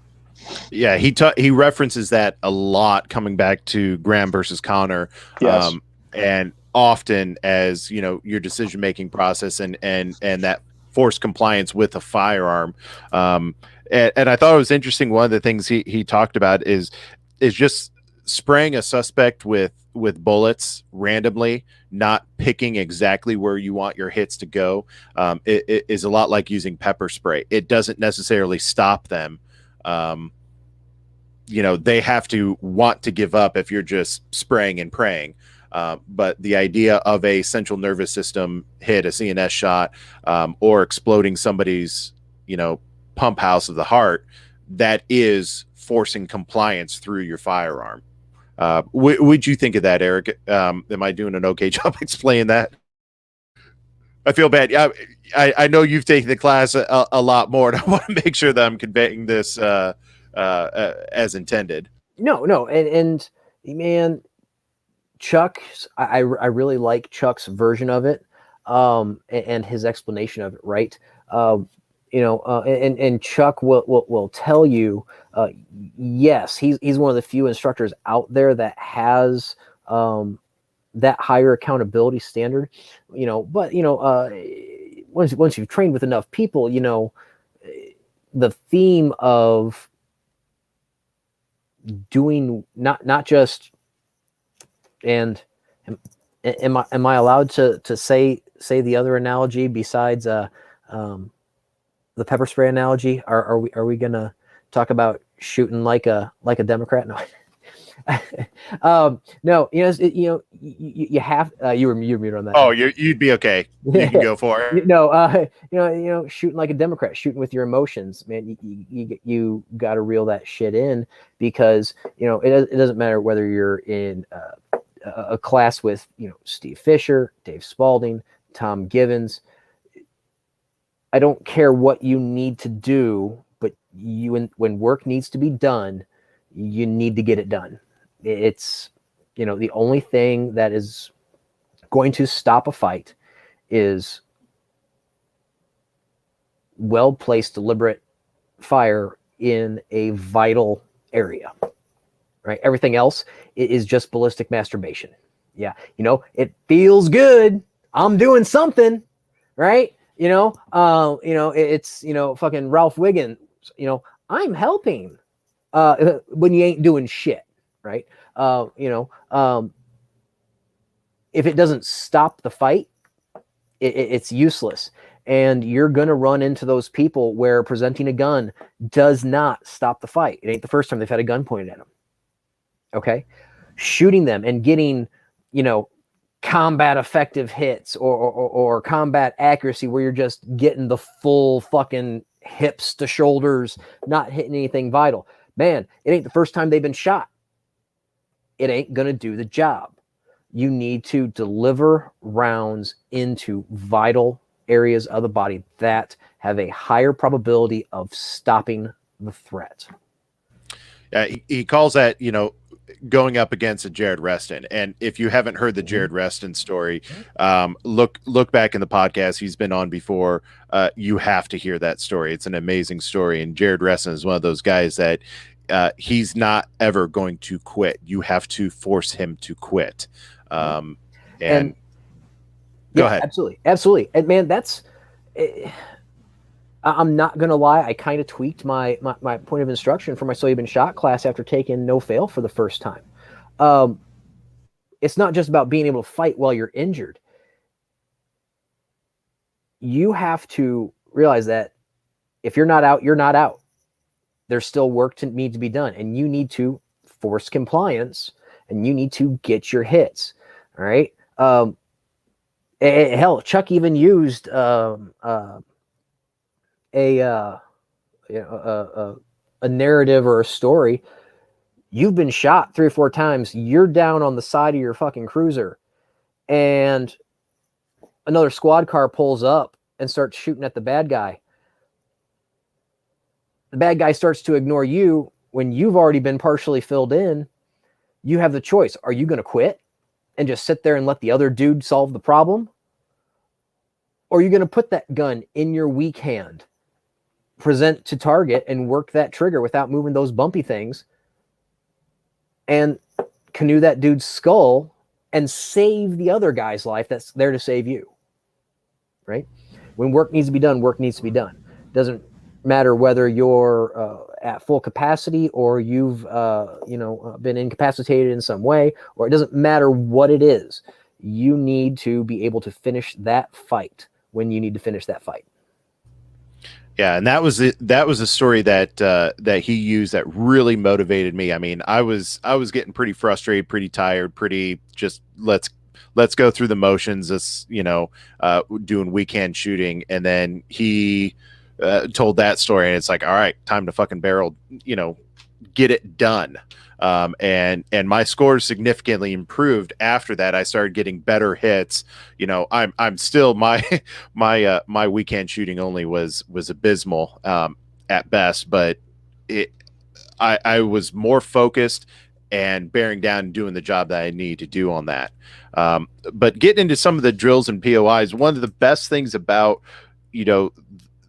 Yeah, he references that a lot, coming back to Graham versus Connor. Yes. And often as your decision making process and that forced compliance with a firearm. And I thought it was interesting. One of the things he talked about is just spraying a suspect with bullets randomly, not picking exactly where you want your hits to go. It is a lot like using pepper spray. It doesn't necessarily stop them. They have to want to give up if you're just spraying and praying. But the idea of a central nervous system hit, a CNS shot, or exploding somebody's, pump house of the heart, that is forcing compliance through your firearm. What'd you think of that, Eric? Am I doing an okay job explaining that? I feel bad. I know you've taken the class a lot more, and I want to make sure that I'm conveying this as intended. No, and man, Chuck, I really like Chuck's version of it, and his explanation of it, right? And Chuck will tell you, yes, he's one of the few instructors out there that has that higher accountability standard, but once you've trained with enough people, the theme of doing not just, and am I allowed to say the other analogy besides the pepper spray analogy? Are we gonna talk about shooting like a Democrat? No. No, you have you're muted on that. Oh, you'd be okay. You can go for it. No, shooting like a Democrat, shooting with your emotions, man. You got to reel that shit in, because it doesn't matter whether you're in a class with Steve Fisher, Dave Spalding, Tom Givens. I don't care what you need to do, but when work needs to be done, you need to get it done. It's, the only thing that is going to stop a fight is well-placed, deliberate fire in a vital area, right? Everything else is just ballistic masturbation. Yeah. It feels good. I'm doing something, right? It's, fucking Ralph Wiggins, I'm helping, when you ain't doing shit. Right. If it doesn't stop the fight, it's useless. And you're going to run into those people where presenting a gun does not stop the fight. It ain't the first time they've had a gun pointed at them. Okay. Shooting them and getting, combat effective hits or combat accuracy where you're just getting the full fucking hips to shoulders, not hitting anything vital. Man, it ain't the first time they've been shot. It ain't going to do the job. You need to deliver rounds into vital areas of the body that have a higher probability of stopping the threat. He calls that, going up against a Jared Reston. And if you haven't heard the Jared Reston story, look back in the podcast. He's been on before. You have to hear that story. It's an amazing story. And Jared Reston is one of those guys that he's not ever going to quit. You have to force him to quit. And go ahead. Absolutely. And man, that's, I'm not going to lie. I kind of tweaked my point of instruction for my So You've Been Shot class after taking no fail for the first time. It's not just about being able to fight while you're injured. You have to realize that if you're not out, you're not out. There's still work to need to be done, and you need to force compliance, and you need to get your hits. All right. Hell, Chuck even used a narrative or a story. You've been shot 3 or 4 times. You're down on the side of your fucking cruiser, and another squad car pulls up and starts shooting at the bad guy. The bad guy starts to ignore you when you've already been partially filled in. You have the choice. Are you going to quit and just sit there and let the other dude solve the problem? Or are you going to put that gun in your weak hand, present to target, and work that trigger without moving those bumpy things, and canoe that dude's skull and save the other guy's life that's there to save you? Right? When work needs to be done, work needs to be done. Doesn't matter whether you're at full capacity or you've been incapacitated in some way, or it doesn't matter what it is. You need to be able to finish that fight when you need to finish that fight. Yeah, and that was a story that he used that really motivated me. I mean, I was getting pretty frustrated, pretty tired, pretty just let's go through the motions. This doing weekend shooting, and then he told that story, and it's like, all right, time to fucking barrel, get it done. And my scores significantly improved after that. I started getting better hits. I'm still my weekend shooting only was abysmal at best, but I was more focused and bearing down and doing the job that I need to do on that. But getting into some of the drills and POIs, one of the best things about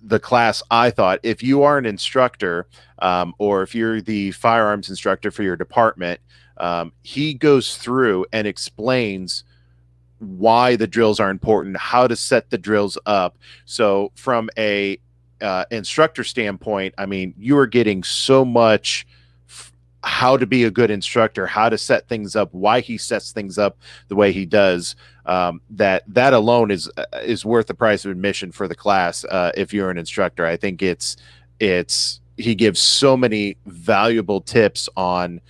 the class, I thought, if you are an instructor, or if you're the firearms instructor for your department, he goes through and explains why the drills are important, how to set the drills up. So from a instructor standpoint, I mean, you are getting so much how to be a good instructor, how to set things up, why he sets things up the way he does. That alone is worth the price of admission for the class. If you're an instructor, I think he gives so many valuable tips on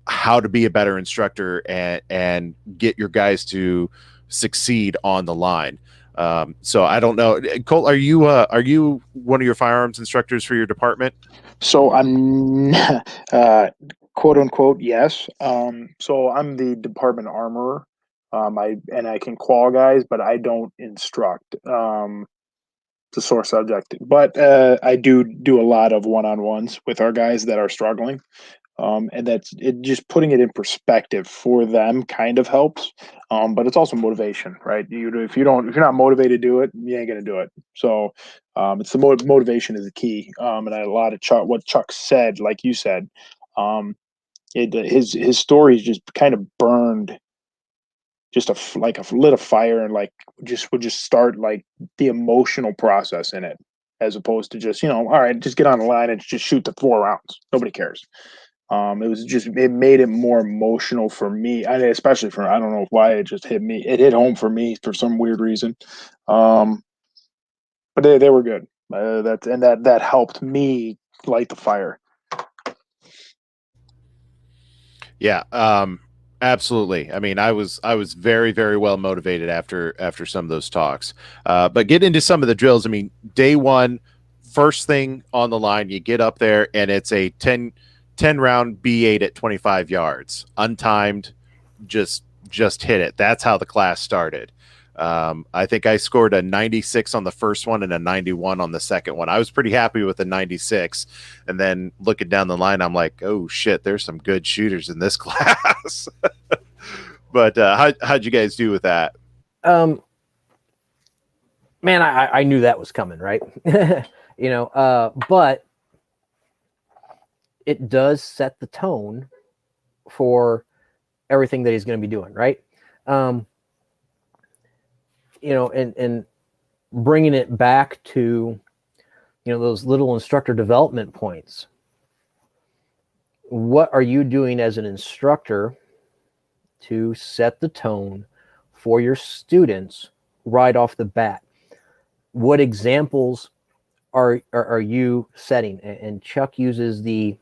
how to be a better instructor and get your guys to succeed on the line. So I don't know, Colt, are you one of your firearms instructors for your department? So I'm quote unquote, yes. So I'm the department armorer. I can qual guys, but I don't instruct. It's a sore subject, but I do a lot of one-on-ones with our guys that are struggling. And that's it. Just putting it in perspective for them kind of helps. But it's also motivation, right? If you're not motivated to do it, you ain't gonna do it. So it's the motivation is the key. And a lot of what Chuck said, like you said, his stories just kind of burned. Just like a lit a fire, and like would just start like the emotional process in it, as opposed to just all right, just get on the line and just shoot the 4 rounds. Nobody cares. It made it more emotional for me, especially for, I don't know why it just hit me. It hit home for me for some weird reason. But they were good. That helped me light the fire. Yeah. Absolutely. I mean, I was very, very well motivated after some of those talks. But get into some of the drills. I mean, day one, first thing on the line, you get up there and it's a 10 round B8 at 25 yards, untimed, just hit it. That's how the class started. I think I scored a 96 on the first one and a 91 on the second one. I was pretty happy with the 96. And then looking down the line, I'm like, oh shit, there's some good shooters in this class. But how'd you guys do with that? Man, I knew that was coming, right? But it does set the tone for everything that he's going to be doing, right? And bringing it back to, those little instructor development points. What are you doing as an instructor to set the tone for your students right off the bat? What examples are you setting? And Chuck uses the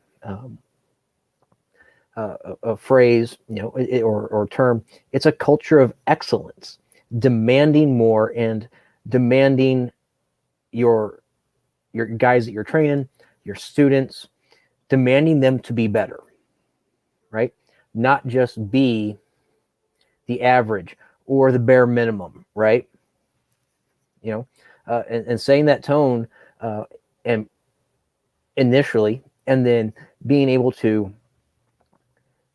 a phrase, or term. It's a culture of excellence, demanding more and demanding your guys that you're training, your students, demanding them to be better, right? Not just be the average or the bare minimum, right? And saying that tone and initially, and then being able to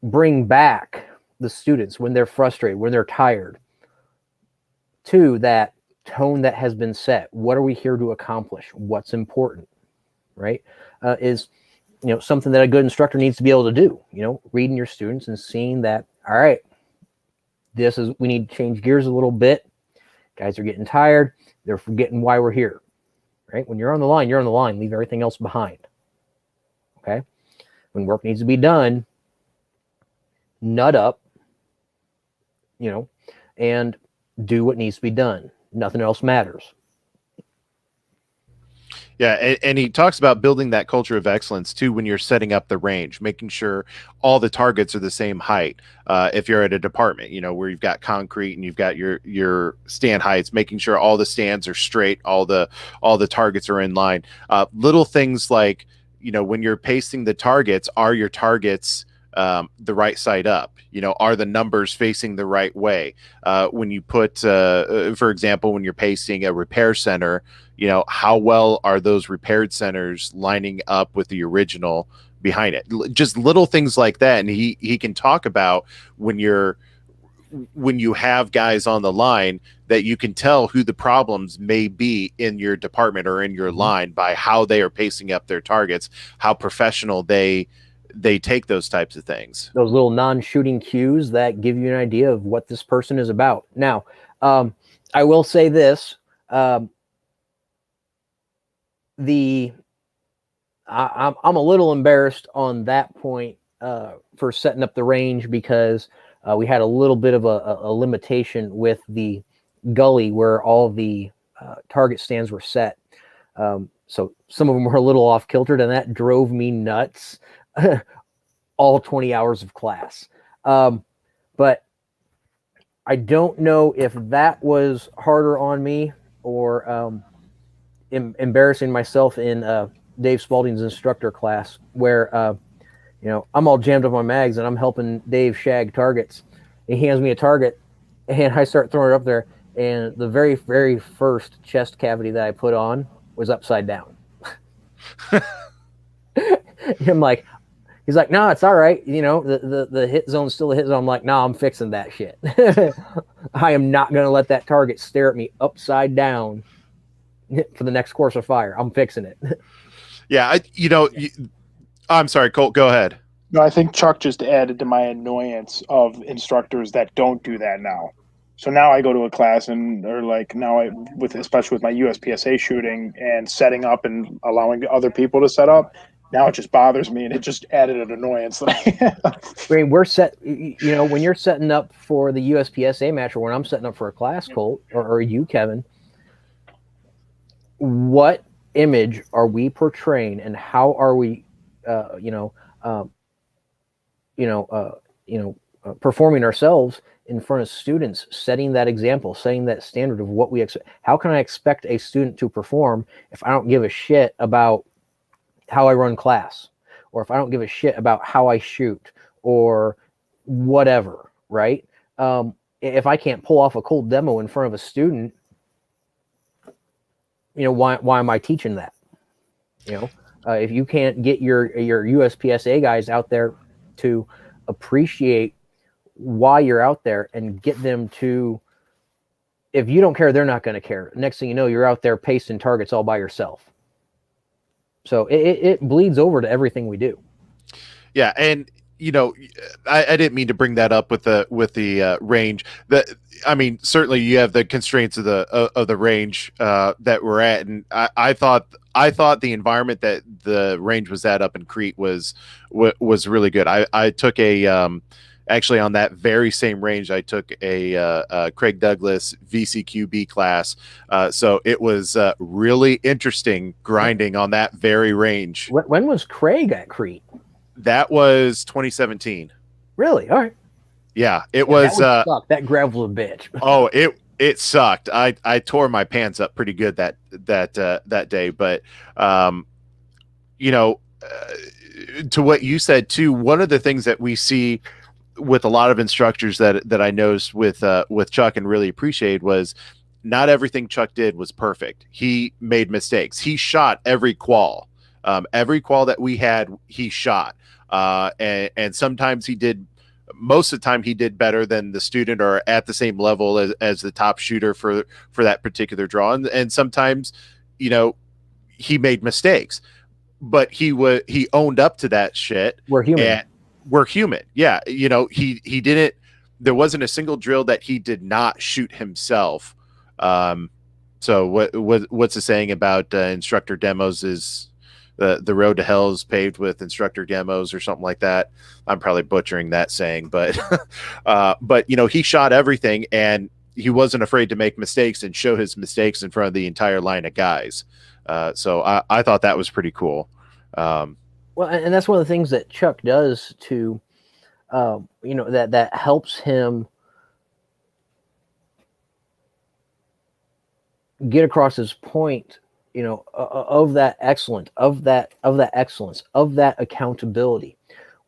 bring back the students when they're frustrated, when they're tired, to that tone that has been set. What are we here to accomplish? What's important, right? Is something that a good instructor needs to be able to do. Reading your students and seeing that, all right, we need to change gears a little bit. Guys are getting tired. They're forgetting why we're here, right? When you're on the line, you're on the line. Leave everything else behind. Okay. When work needs to be done, nut up, and do what needs to be done. Nothing else matters. Yeah, and he talks about building that culture of excellence too when you're setting up the range, making sure all the targets are the same height. If you're at a department, where you've got concrete and you've got your stand heights, making sure all the stands are straight, all the targets are in line. Little things like, when you're pasting the targets, are your targets the right side up? Are the numbers facing the right way? When you put, for example, when you're pasting a repair center, how well are those repaired centers lining up with the original behind it? Just little things like that. And he can talk about when you have guys on the line that you can tell who the problems may be in your department or in your line by how they are pacing up their targets, how professional they take those types of things. Those little non-shooting cues that give you an idea of what this person is about. Now, I will say this, I'm a little embarrassed on that point for setting up the range, because we had a little bit of a limitation with the gully where all the target stands were set. So some of them were a little off kiltered, and that drove me nuts. All 20 hours of class. But I don't know if that was harder on me or embarrassing myself in Dave Spalding's instructor class, where I'm all jammed up on mags and I'm helping Dave shag targets. He hands me a target and I start throwing it up there, and the very, very first chest cavity that I put on was upside down. I'm like, he's like, no, it's all right. The hit zone's still a hit zone. I'm like, no, I'm fixing that shit. I am not going to let that target stare at me upside down for the next course of fire. I'm fixing it. Yeah. I'm sorry, Colt, go ahead. No, I think Chuck just added to my annoyance of instructors that don't do that now. So now I go to a class especially with my USPSA shooting and setting up and allowing other people to set up. Now it just bothers me, and it just added an annoyance. I mean, we're set, when you're setting up for the USPSA match, or when I'm setting up for a class, Colt, or you, Kevin, what image are we portraying, and how are we, performing ourselves in front of students, setting that example, setting that standard of what we expect. How can I expect a student to perform if I don't give a shit about how I run class, or if I don't give a shit about how I shoot, or whatever, right? If I can't pull off a cool demo in front of a student, why am I teaching that? If you can't get your USPSA guys out there to appreciate why you're out there and get them to, if you don't care, they're not going to care. Next thing you know, you're out there pasting targets all by yourself. So it bleeds over to everything we do. Yeah, and I didn't mean to bring that up with the range. Certainly you have the constraints of the range that we're at, and I thought the environment that the range was at up in Crete was really good. I took actually on that very same range, I took a Craig Douglas VCQB class. So it was really interesting grinding on that very range. When was Craig at Crete? That was 2017. Really? All right. Yeah, it was. That gravel a bitch. Oh, it sucked. I tore my pants up pretty good that day. But to what you said too, one of the things that we see with a lot of instructors that I noticed with Chuck and really appreciated was not everything Chuck did was perfect. He made mistakes. He shot every qual. Every qual that we had, he shot. And sometimes he did, most of the time he did better than the student or at the same level as the top shooter for that particular draw. And sometimes, he made mistakes, but he owned up to that shit. We're human. We're human. Yeah. He didn't, there wasn't a single drill that he did not shoot himself. So what's the saying about instructor demos is, the road to hell is paved with instructor demos or something like that. I'm probably butchering that saying, but he shot everything and he wasn't afraid to make mistakes and show his mistakes in front of the entire line of guys. So I thought that was pretty cool. Well, and that's one of the things that Chuck does to, that helps him get across his point, of that excellence, of that accountability.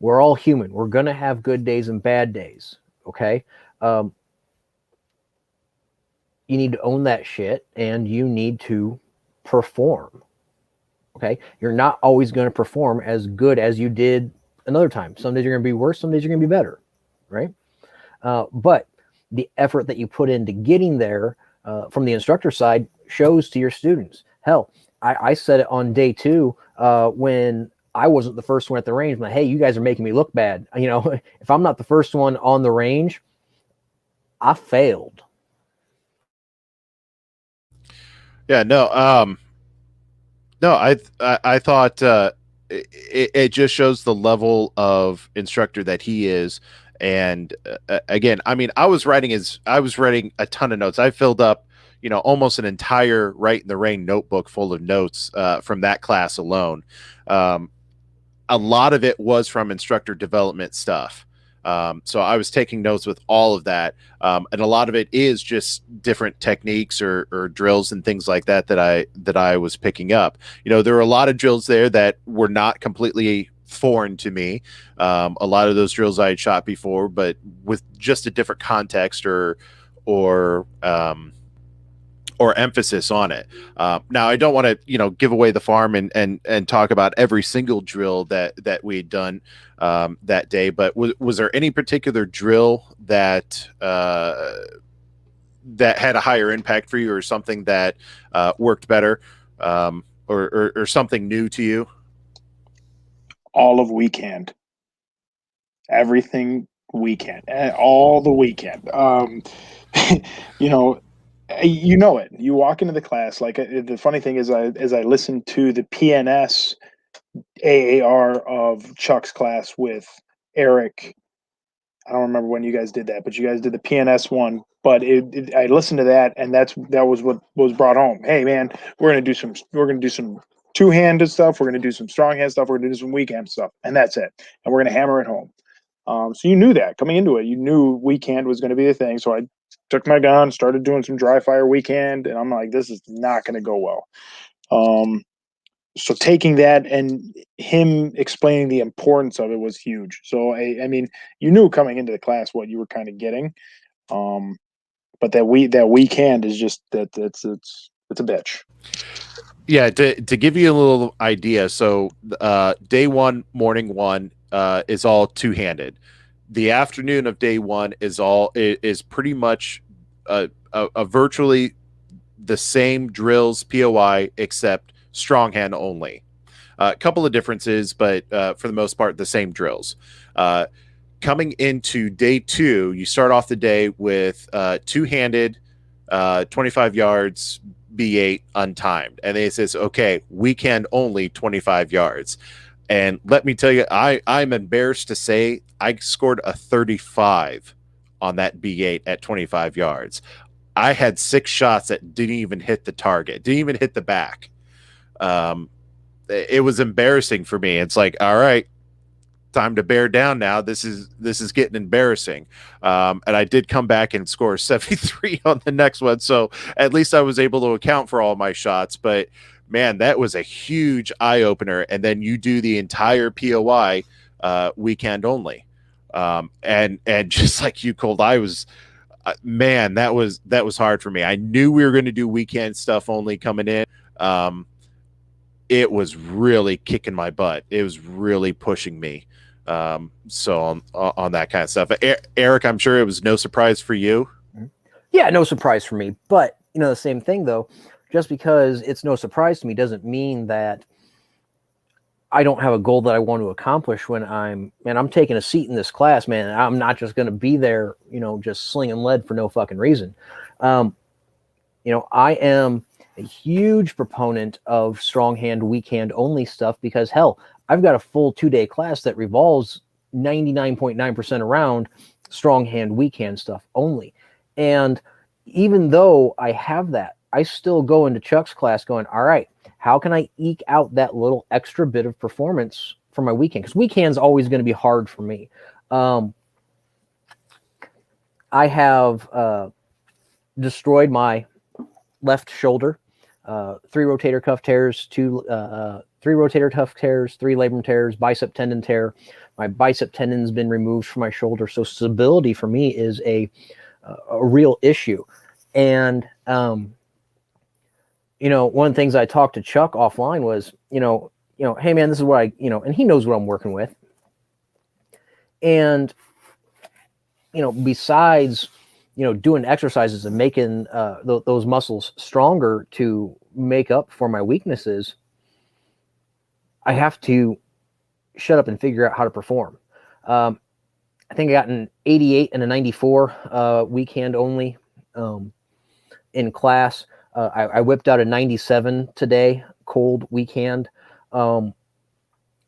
We're all human. We're going to have good days and bad days. Okay. You need to own that shit and you need to perform. Okay. You're not always going to perform as good as you did another time. Some days you're going to be worse. Some days you're going to be better. Right. But the effort that you put into getting there from the instructor side shows to your students. Hell, I said it on day 2 when I wasn't the first one at the range. I'm like, hey, you guys are making me look bad. If I'm not the first one on the range, I failed. Yeah, no, I thought it just shows the level of instructor that he is. And again, I was writing a ton of notes. I filled up, almost an entire Right in the Rain notebook full of notes from that class alone. A lot of it was from instructor development stuff. So I was taking notes with all of that. And a lot of it is just different techniques or drills and things like that I was picking up. There were a lot of drills there that were not completely foreign to me. A lot of those drills I had shot before, but with just a different context or emphasis on it. Now I don't want to, give away the farm and talk about every single drill that we had done that day, but was there any particular drill that had a higher impact for you or something that worked better or something new to you? All of weekend. Everything weekend. All the weekend. It. You walk into the class. Like the funny thing is, as I listened to the PNS AAR of Chuck's class with Erik. I don't remember when you guys did that, but you guys did the PNS one. But I listened to that, and that was what was brought home. Hey, man, we're gonna do some two-handed stuff. We're gonna do some strong hand stuff. We're gonna do some weak hand stuff, and that's it. And we're gonna hammer it home. So you knew that coming into it. You knew weekend was going to be the thing. So I took my gun, started doing some dry fire weekend, and I'm like, this is not going to go well. So taking that and him explaining the importance of it was huge. So I mean, you knew coming into the class what you were kind of getting. But that weekend is just it's a bitch. Yeah, to give you a little idea, so day one, morning one, is all two-handed. The afternoon of day one is pretty much a virtually the same drills, POI, except strong hand only. A couple of differences, but for the most part, the same drills. Coming into day two, you start off the day with two-handed, 25 yards, B8 untimed. And it says, okay, weekend only 25 yards. And let me tell you, I'm embarrassed to say I scored a 35 on that B8 at 25 yards. I had 6 shots that didn't even hit the target, didn't even hit the back. It was embarrassing for me. It's like, all right, time to bear down now. This is getting embarrassing. And I did come back and score 73 on the next one. So at least I was able to account for all my shots. But man, that was a huge eye opener. And then you do the entire POI weekend only. And just like you, Colt, I was, man, that was hard for me. I knew we were going to do weekend stuff only coming in. It was really kicking my butt. It was really pushing me. So on that kind of stuff. Eric, I'm sure it was no surprise for you. Yeah, no surprise for me. But the same thing though, just because it's no surprise to me doesn't mean that I don't have a goal that I want to accomplish when I'm taking a seat in this class, man. I'm not just going to be there, just slinging lead for no fucking reason. I am a huge proponent of strong hand, weak hand only stuff because hell, I've got a full 2-day class that revolves 99.9% around strong hand, weak hand stuff only. And even though I have that, I still go into Chuck's class going, all right, how can I eke out that little extra bit of performance for my weekend? Because weekend's always going to be hard for me. I have destroyed my left shoulder, 3 rotator cuff tears, 3 rotator cuff tears, 3 labrum tears, bicep tendon tear. My bicep tendon's been removed from my shoulder, so stability for me is a real issue. And one of the things I talked to Chuck offline was, hey man, this is what and he knows what I'm working with. And besides doing exercises and making those muscles stronger to make up for my weaknesses, I have to shut up and figure out how to perform. I think I got an 88 and a 94 weekend only in class. I whipped out a 97 today, cold weekend. But,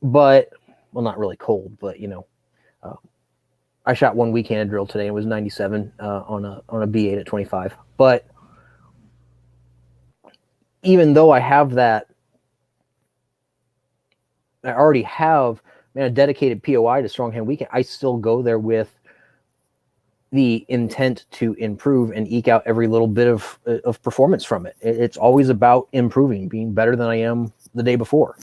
well, not really cold, but, I shot 1 weekend drill today. It was 97 on a B8 at 25. But even though I have that, I already have a dedicated POI to strong hand weekend. I still go there with the intent to improve and eke out every little bit of performance from it. It's always about improving, being better than I am the day before.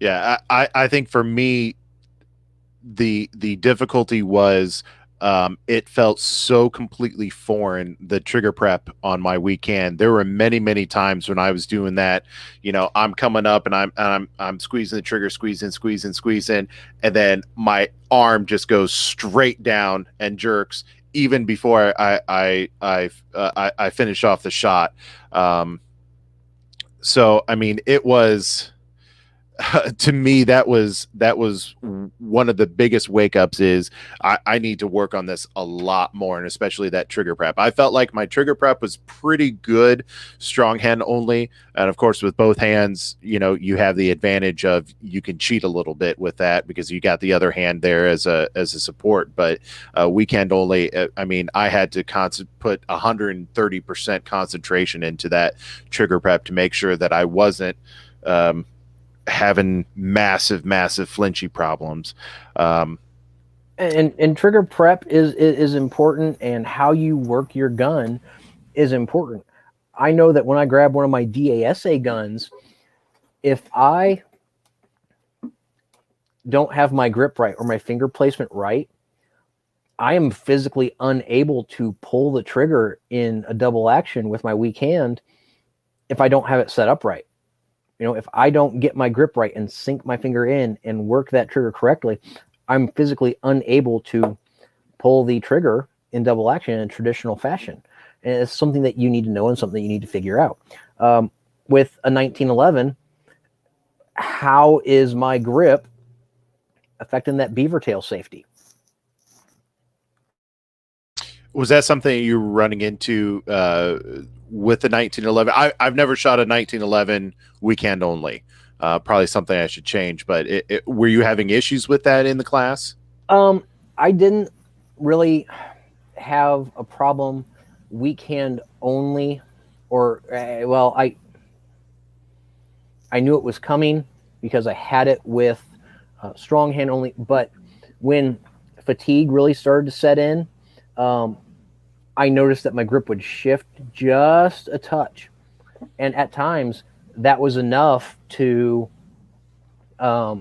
Yeah, I think for me, the difficulty was it felt so completely foreign, the trigger prep on my weekend. There were many times when I was doing that, I'm coming up and I'm squeezing the trigger, squeezing, and then my arm just goes straight down and jerks even before I finish off the shot. So I mean, it was to me, that was one of the biggest wake ups is I need to work on this a lot more, and especially that trigger prep. I felt like my trigger prep was pretty good, strong hand only. And of course, with both hands, you have the advantage of you can cheat a little bit with that because you got the other hand there as a support. But weekend only, I mean, I had to put 130% concentration into that trigger prep to make sure that I wasn't having massive flinchy problems. And trigger prep is important, and how you work your gun is important. I know that when I grab one of my DASA guns, if I don't have my grip right or my finger placement right, I am physically unable to pull the trigger in a double action with my weak hand if I don't have it set up right. You know, if I don't get my grip right and sink my finger in and work that trigger correctly, I'm physically unable to pull the trigger in double action in a traditional fashion. And it's something that you need to know and something you need to figure out. With a 1911, how is my grip affecting that beaver tail safety? Was that something you were running into with the 1911? I've never shot a 1911 weekend only. Probably something I should change, but were you having issues with that in the class? I didn't really have a problem weekend only, or well, I knew it was coming because I had it with strong hand only. But when fatigue really started to set in, I noticed that my grip would shift just a touch, and at times that was enough to all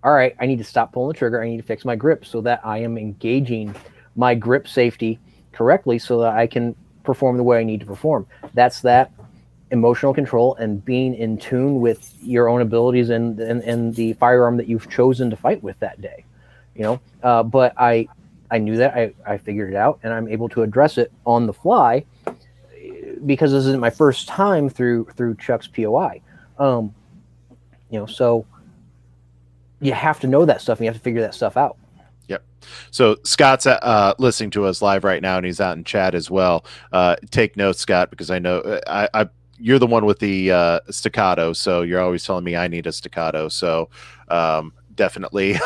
right, I need to stop pulling the trigger. I need to fix my grip so that I am engaging my grip safety correctly so that I can perform the way I need to perform. That's that emotional control and being in tune with your own abilities and the firearm that you've chosen to fight with that day. You know, but I knew that. I figured it out, and I'm able to address it on the fly because this isn't my first time through Chuck's POI. You know, so you have to know that stuff, and you have to figure that stuff out. Yep. So Scott's listening to us live right now, and he's out in chat as well. Take notes, Scott, because I know you're the one with the staccato, so you're always telling me I need a staccato. So definitely,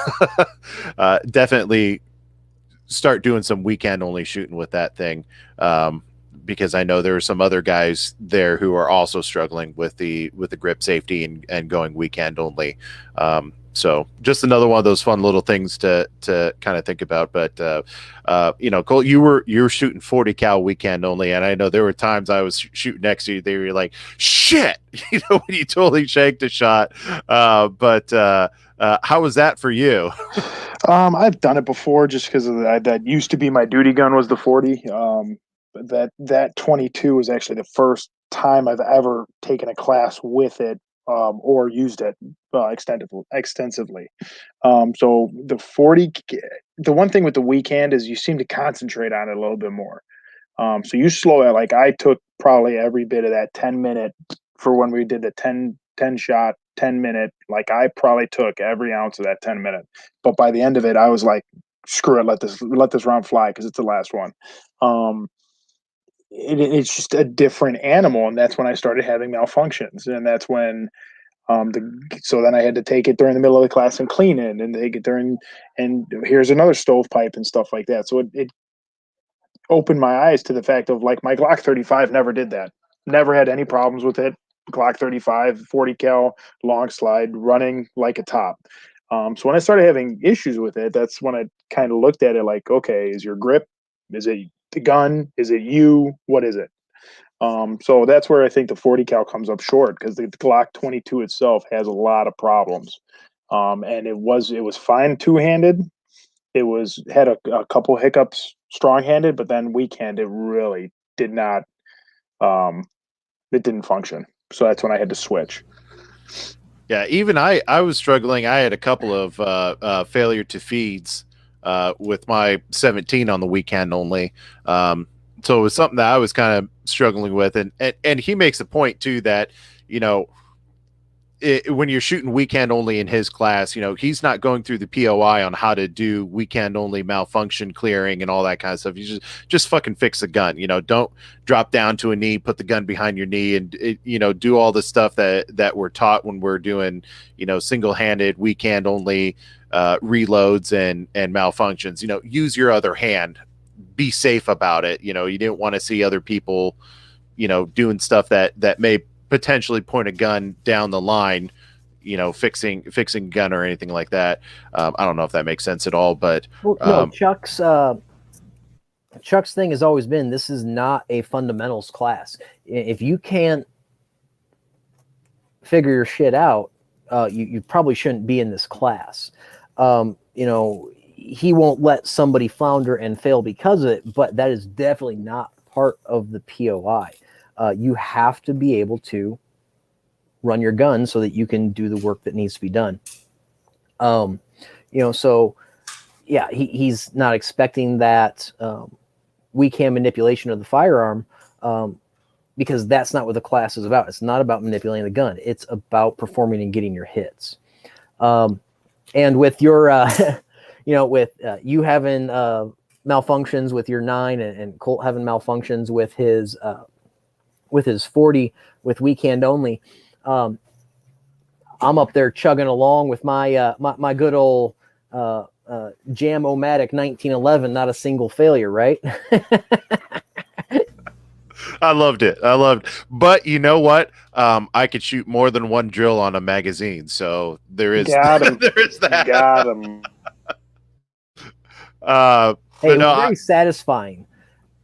definitely start doing some weekend only shooting with that thing. Because I know there are some other guys there who are also struggling with the grip safety and going weekend only. So just another one of those fun little things to kind of think about. But you know, Colt, you were shooting 40 cal weekend only, and I know there were times I was shooting next to you. They were like, "Shit," you know, when you totally shanked a shot. But how was that for you? I've done it before just because of that used to be my duty gun was the 40. That 22 was actually the first time I've ever taken a class with it or used it extensively. So the 40, the one thing with the weekend is you seem to concentrate on it a little bit more. So you slow it. Like I took probably every bit of that 10-minute for when we did the 10 shot, 10-minute. Like I probably took every ounce of that 10-minute. But by the end of it, I was like, screw it, let this round fly because it's the last one. It's just a different animal, and that's when I started having malfunctions, and that's when so then I had to take it during the middle of the class and clean it, and take it during, and here's another stovepipe and stuff like that. So it opened my eyes to the fact of like my Glock 35 never did that, never had any problems with it. Glock 35, 40 cal, long slide, running like a top. So when I started having issues with it, that's when I kind of looked at it like, okay, is your grip? Is it the gun? Is it you? What is it? So that's where I think the 40 cal comes up short because the Glock 22 itself has a lot of problems. And it was fine two-handed. It had a couple hiccups strong-handed, but then weak-handed it really did not. It didn't function. So that's when I had to switch. Yeah, even I was struggling. I had a couple of failure to feeds with my 17 on the weekend only. So it was something that I was kind of struggling with. And he makes a point too that, you know, when you're shooting weekend only in his class, you know, he's not going through the POI on how to do weekend only malfunction clearing and all that kind of stuff. You just fucking fix the gun, you know, don't drop down to a knee, put the gun behind your knee and, you know, do all the stuff that we're taught when we're doing, you know, single-handed weekend only reloads and malfunctions. You know, use your other hand, be safe about it. You know, you didn't want to see other people, you know, doing stuff that may potentially point a gun down the line, fixing gun or anything like that. I don't know if that makes sense at all, but well, no, Chuck's thing has always been, this is not a fundamentals class. If you can't figure your shit out, you probably shouldn't be in this class. He won't let somebody flounder and fail because of it, but that is definitely not part of the POI. You have to be able to run your gun so that you can do the work that needs to be done. So yeah, he's not expecting that weak hand manipulation of the firearm, because that's not what the class is about. It's not about manipulating the gun. It's about performing and getting your hits. And with your, with you having malfunctions with your 9 and Colt having malfunctions with his 40 with weak hand only, I'm up there chugging along with my my good old Jam-O-Matic 1911, not a single failure, right? I loved it. But you know what? I could shoot more than one drill on a magazine, so there is there is that. Got him. Hey, it was very satisfying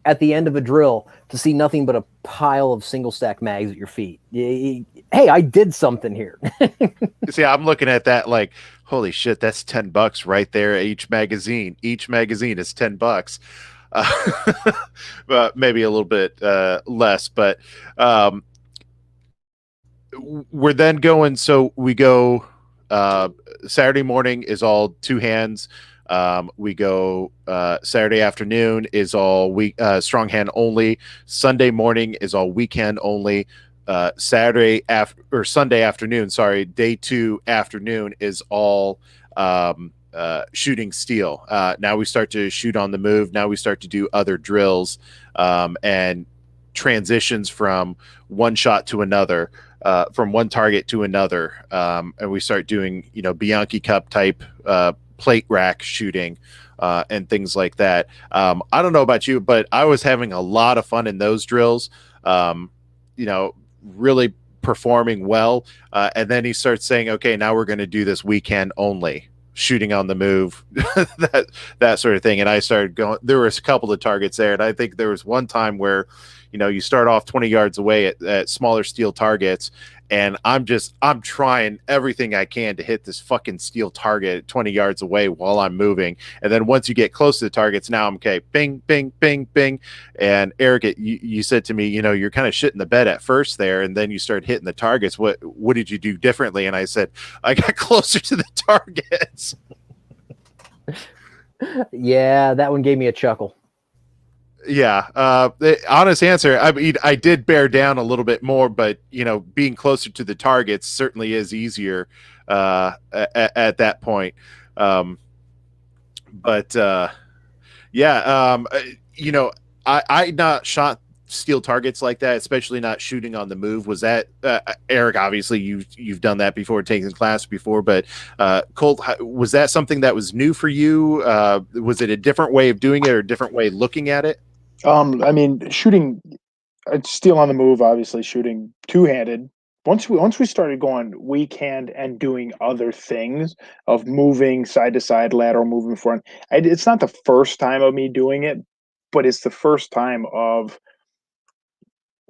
at the end of a drill to see nothing but a pile of single stack mags at your feet. Hey, I did something here. See, I'm looking at that like, holy shit, that's $10 right there. Each magazine is $10. But maybe a little bit less, but we're then going. So we go Saturday morning is all 2 hands. We go Saturday afternoon is all strong hand only. Sunday morning is all weak hand only. Sunday afternoon, day 2 afternoon is all shooting steel. Now we start to shoot on the move. Now we start to do other drills and transitions from one shot to another, from one target to another. And we start doing, Bianchi Cup type plate rack shooting and things like that. I don't know about you, but I was having a lot of fun in those drills, really performing well. And then he starts saying, okay, now we're going to do this weekend only, shooting on the move, that sort of thing. And I started going, there was a couple of targets there. And I think there was one time where, you start off 20 yards away at smaller steel targets. And I'm trying everything I can to hit this fucking steel target 20 yards away while I'm moving. And then once you get close to the targets, now I'm okay. Bing, bing, bing, bing. And Eric, you said to me, you're kind of shitting the bed at first there, and then you start hitting the targets. What did you do differently? And I said, I got closer to the targets. Yeah, that one gave me a chuckle. Yeah, the honest answer, I mean, I did bear down a little bit more, but being closer to the targets certainly is easier at that point. I not shot steel targets like that, especially not shooting on the move. Was that Eric? Obviously, you've done that before, taken class before, but Colt, was that something that was new for you? Was it a different way of doing it or a different way of looking at it? I mean, shooting steel on the move, obviously shooting 2-handed. Once we started going weak hand and doing other things of moving side to side, lateral moving front, it's not the first time of me doing it, but it's the first time of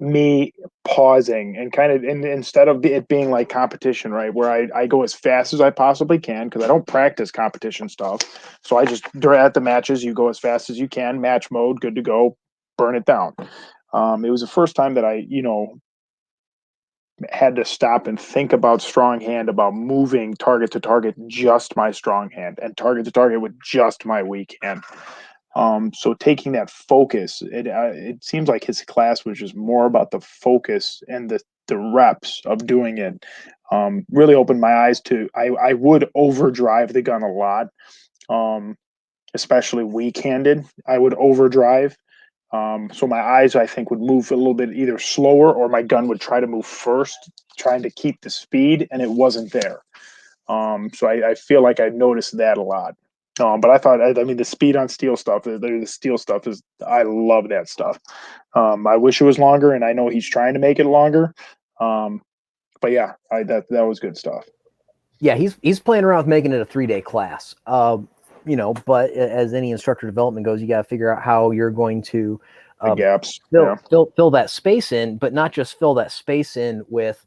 me pausing and kind of, instead of it being like competition, right, where I go as fast as I possibly can, because I don't practice competition stuff. So I just, at the matches, you go as fast as you can, match mode, good to go, burn it down. It was the first time that I, had to stop and think about strong hand, about moving target to target, just my strong hand, and target to target with just my weak hand. So taking that focus, it seems like his class was just more about the focus and the reps of doing it. Really opened my eyes to, I would overdrive the gun a lot, especially weak-handed. I would overdrive. So my eyes, I think, would move a little bit either slower, or my gun would try to move first, trying to keep the speed, and it wasn't there. So I feel like I noticed that a lot. But I thought, I mean, the speed on steel stuff, the steel stuff is, I love that stuff. I wish it was longer, and I know he's trying to make it longer. But yeah, that was good stuff. Yeah, he's playing around with making it a 3-day class. But as any instructor development goes, you got to figure out how you're going to The gaps. fill that space in, but not just fill that space in with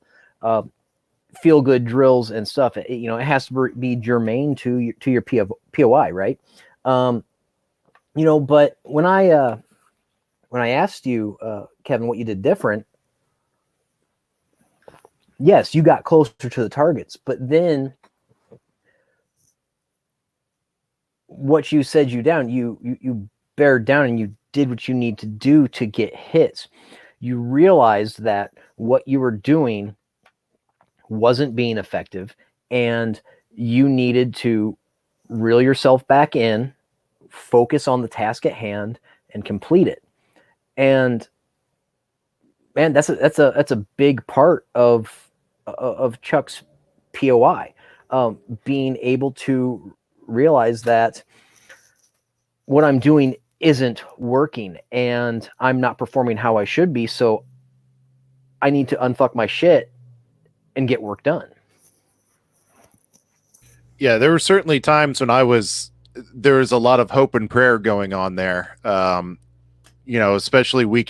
feel good drills and stuff. It has to be germane to your POI, right? But when I asked you, Kevin, what you did different, yes, you got closer to the targets, but then what you said you bared down and you did what you need to do to get hits. You realized that what you were doing wasn't being effective, and you needed to reel yourself back in, focus on the task at hand, and complete it. And man, that's a big part of Chuck's POI, being able to realize that what I'm doing isn't working and I'm not performing how I should be. So I need to unfuck my shit and get work done. Yeah, there were certainly times when there was a lot of hope and prayer going on there. Especially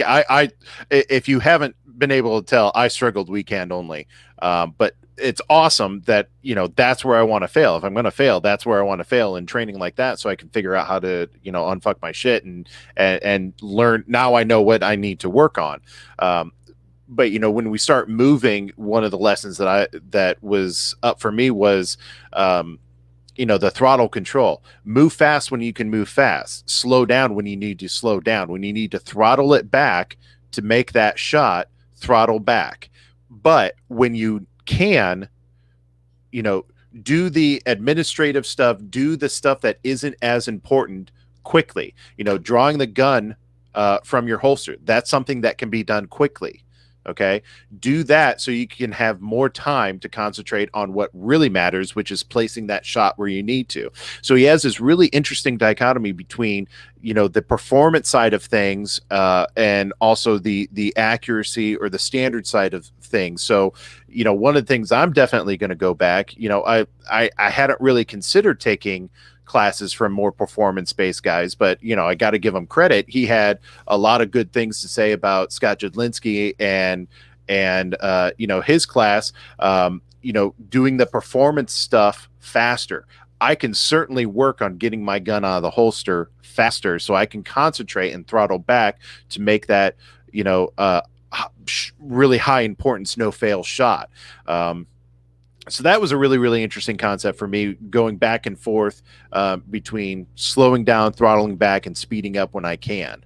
if you haven't been able to tell, I struggled weekend only. But it's awesome that, that's where I want to fail. If I'm going to fail, that's where I want to fail in training like that. So I can figure out how to, unfuck my shit and learn. Now I know what I need to work on. But when we start moving, one of the lessons that was up for me was, the throttle control. Move fast when you can move fast. Slow down when you need to slow down. When you need to throttle it back to make that shot, throttle back. But when you can, do the administrative stuff, do the stuff that isn't as important quickly. Drawing the gun from your holster. That's something that can be done quickly. Okay, do that so you can have more time to concentrate on what really matters, which is placing that shot where you need to. So he has this really interesting dichotomy between, the performance side of things and also the accuracy or the standard side of things. So, one of the things I'm definitely going to go back, I hadn't really considered taking classes from more performance-based guys, but I got to give him credit. He had a lot of good things to say about Scott Jadlinski and his class, doing the performance stuff faster. I can certainly work on getting my gun out of the holster faster so I can concentrate and throttle back to make that, really high importance, no fail shot. So that was a really, really interesting concept for me, going back and forth between slowing down, throttling back, and speeding up when I can.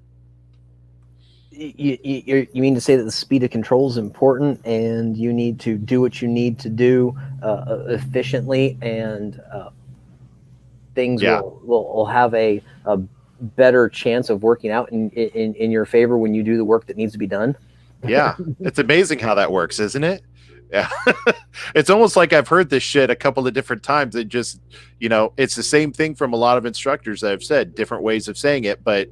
You mean to say that the speed of control is important and you need to do what you need to do efficiently, and things will have a better chance of working out in your favor when you do the work that needs to be done? Yeah, it's amazing how that works, isn't it? Yeah. It's almost like I've heard this shit a couple of different times. It just, it's the same thing from a lot of instructors that have said different ways of saying it, but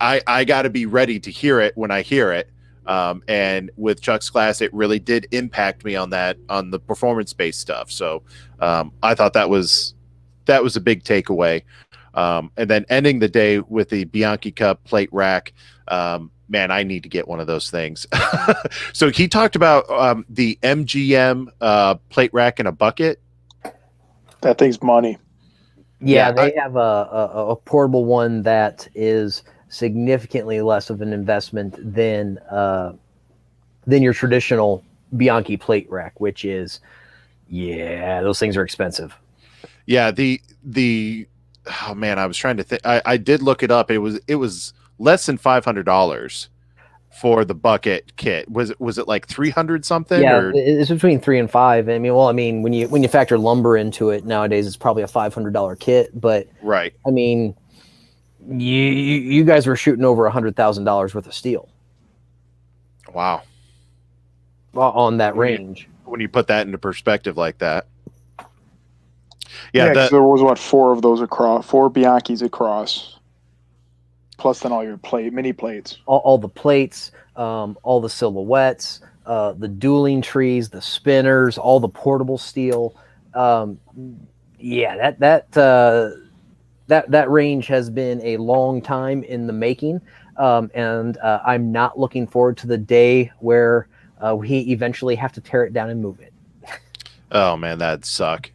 I got to be ready to hear it when I hear it. And with Chuck's class, it really did impact me on the performance-based stuff. So I thought that was a big takeaway. And then ending the day with the Bianchi Cup plate rack. Man, I need to get one of those things. So he talked about the MGM plate rack in a bucket. That thing's money. Yeah, they have a portable one that is significantly less of an investment than your traditional Bianchi plate rack, which is, those things are expensive. Yeah, oh man, I was trying to think. I did look it up. It was less than $500 for the bucket kit. Was it like 300 something? Yeah, it's between 3 and 5. I mean, when you factor lumber into it nowadays, it's probably a $500 kit. But right, I mean, you guys were shooting over $100,000 worth of steel. Wow, on that range. When you put that into perspective like that. Yeah, there was 4 of those across, 4 Bianchis across. Plus then all your mini plates. All the plates, all the silhouettes, the dueling trees, the spinners, all the portable steel. Yeah, that range has been a long time in the making, and I'm not looking forward to the day where we eventually have to tear it down and move it. Oh man, that'd suck.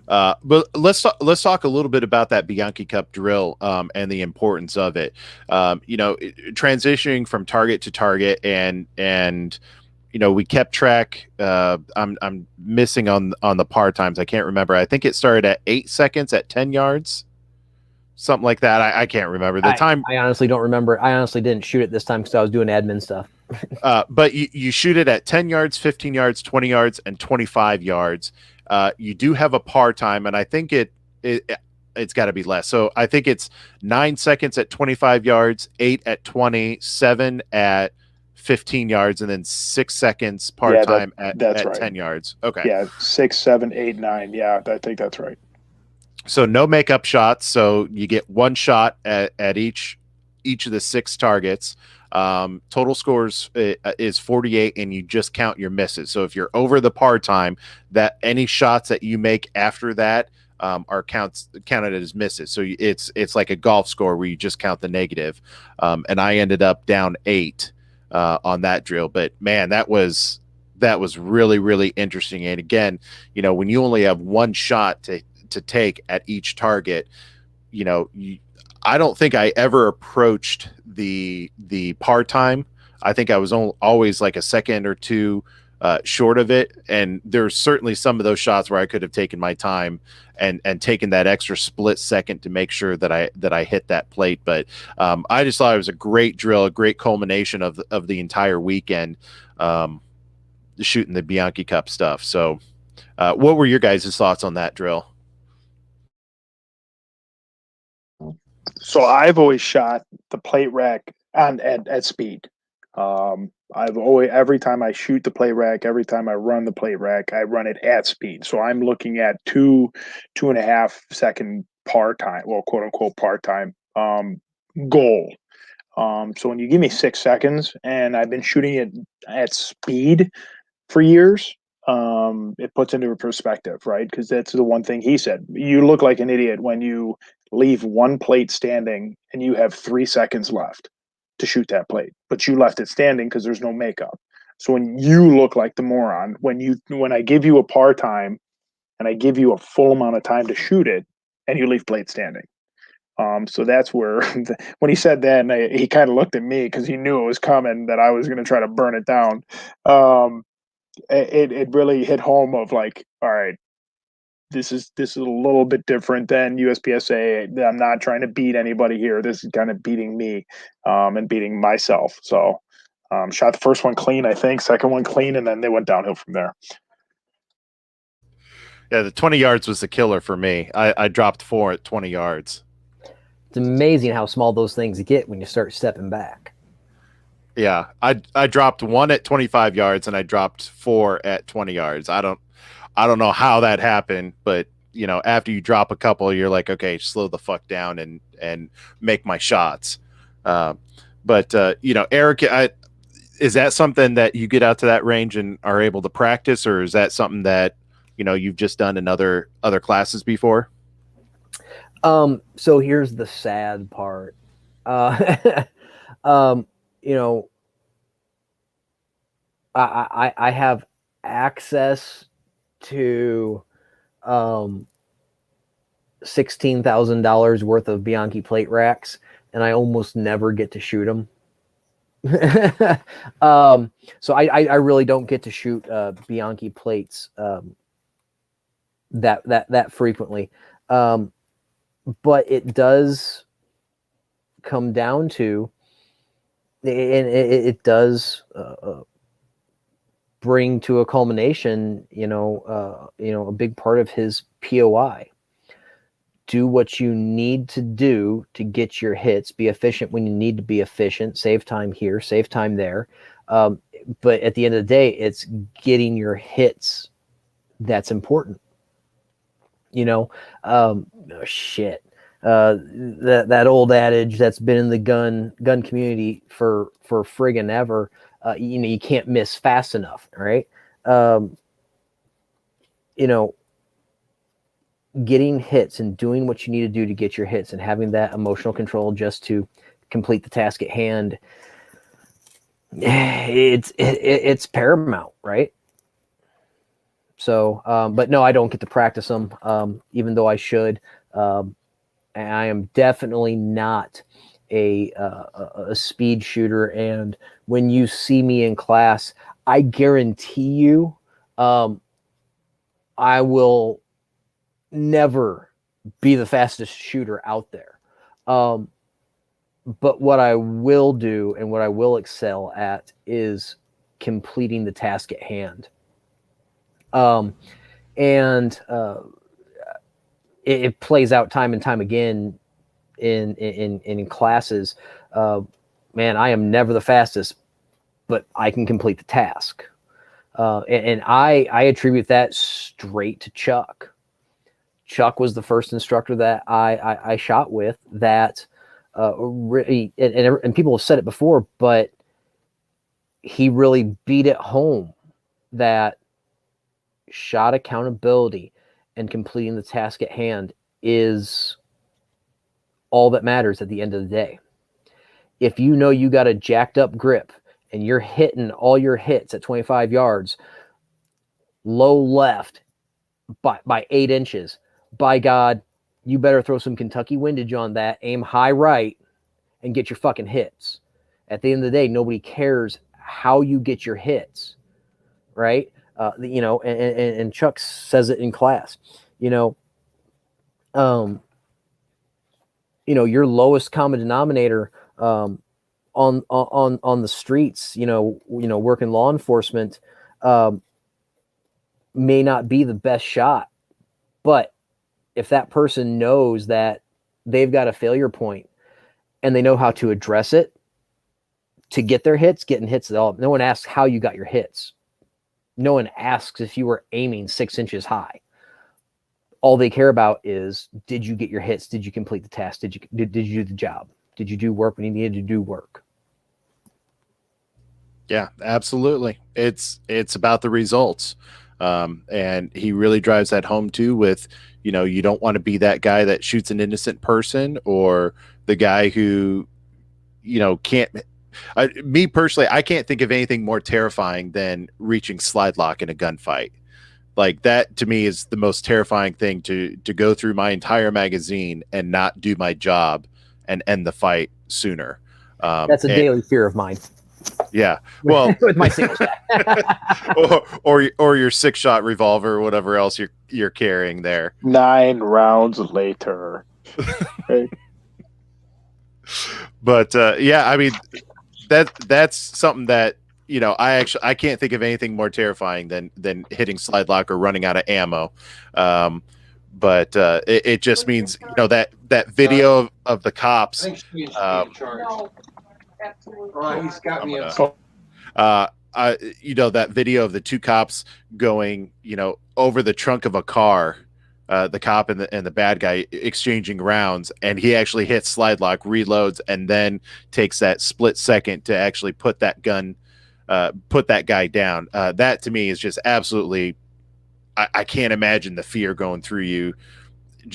But let's talk a little bit about that Bianchi Cup drill and the importance of it. Transitioning from target to target, and we kept track. I'm missing on the par times. I can't remember. I think it started at 8 seconds at 10 yards, something like that. I can't remember the time. I honestly don't remember. I honestly didn't shoot it this time because I was doing admin stuff. But you shoot it at 10 yards, 15 yards, 20 yards, and 25 yards. You do have a par time, and I think it's got to be less. So I think it's 9 seconds at 25 yards, 8 at 20, 7 at 15 yards, and then 6 seconds par time at right. 10 yards. Okay. Yeah, 6, 7, 8, 9. Yeah, I think that's right. So no makeup shots. So you get one shot at each of the 6 targets. Total scores is 48, and you just count your misses. So if you're over the par time, that any shots that you make after that are counted as misses. So it's like a golf score where you just count the negative. And I ended up down 8 on that drill. But man, that was really, really interesting. And again, when you only have one shot to take at each target, I don't think I ever approached the par time. I think I was always like a second or two short of it. And there's certainly some of those shots where I could have taken my time and taken that extra split second to make sure that I hit that plate. But I just thought it was a great drill, a great culmination of the entire weekend, shooting the Bianchi Cup stuff. So what were your guys' thoughts on that drill? So I've always shot the plate rack at speed. I've always, every time I shoot the plate rack, every time I run the plate rack, I run it at speed. So I'm looking at 2.5 second par time, well, quote unquote par time goal. So when you give me 6 seconds, and I've been shooting it at speed for years, it puts into perspective, right? Because that's the one thing he said. You look like an idiot when you leave one plate standing and you have 3 seconds left to shoot that plate, but you left it standing because there's no makeup. So when you look like the moron, when I give you a par time and I give you a full amount of time to shoot it, and you leave plate standing. So that's where when he said that, and he kind of looked at me because he knew it was coming, that I was going to try to burn it down. It really hit home of like, all right, this is a little bit different than USPSA. I'm not trying to beat anybody here. This is kind of beating me and beating myself. So shot the first one clean, I think, second one clean, and then they went downhill from there. Yeah, the 20 yards was the killer for me. I dropped 4 at 20 yards. It's amazing how small those things get when you start stepping back. Yeah, I dropped 1 at 25 yards, and I dropped 4 at 20 yards. I don't know how that happened, but after you drop a couple, you're like, okay, slow the fuck down and make my shots. But Eric, is that something that you get out to that range and are able to practice, or is that something that you've just done in other classes before? So here's the sad part. I have access to $16,000 worth of Bianchi plate racks, and I almost never get to shoot them. So I really don't get to shoot Bianchi plates that frequently. But it does come down to, and it does bring to a culmination, a big part of his POI. Do what you need to do to get your hits. Be efficient when you need to be efficient. Save time here, save time there. But at the end of the day, it's getting your hits that's important. Shit. That old adage that's been in the gun community for friggin' ever. You can't miss fast enough, right? Getting hits and doing what you need to do to get your hits and having that emotional control just to complete the task at hand, it's paramount, right? So, but no, I don't get to practice them, even though I should. And I am definitely not a speed shooter. And when you see me in class, I guarantee you, I will never be the fastest shooter out there. But what I will do and what I will excel at is completing the task at hand. It plays out time and time again in classes. Man, I am never the fastest, but I can complete the task. And I attribute that straight to Chuck. Chuck was the first instructor that I shot with that really, and people have said it before, but he really beat it home that shot accountability and completing the task at hand is all that matters at the end of the day. If you know you got a jacked up grip and you're hitting all your hits at 25 yards, low left by 8 inches, by God, you better throw some Kentucky windage on that, aim high right, and get your fucking hits. At the end of the day, nobody cares how you get your hits, right? And Chuck says it in class. Your lowest common denominator on the streets, working law enforcement, may not be the best shot, but if that person knows that they've got a failure point and they know how to address it to get their hits, getting hits at all. No one asks how you got your hits. No one asks if you were aiming 6 inches high. All they care about is, did you get your hits? Did you complete the task? Did you do the job? Did you do work when you needed to do work? Yeah, absolutely. It's about the results. And he really drives that home too with, you don't want to be that guy that shoots an innocent person or the guy who, can't. Me personally, I can't think of anything more terrifying than reaching slide lock in a gunfight. Like that to me is the most terrifying thing, to go through my entire magazine and not do my job and end the fight sooner. That's a daily fear of mine. Yeah. Well, with my single shot. or your 6-shot revolver or whatever else you're carrying there. 9 rounds later. Right. But yeah, I mean that's something that I can't think of anything more terrifying than hitting slide lock or running out of ammo. But it just means that video of the cops. He's got me that video of the 2 cops going, over the trunk of a car, the cop and the bad guy exchanging rounds, and he actually hits slide lock, reloads, and then takes that split second to actually put that guy down. That to me is just absolutely, I can't imagine the fear going through you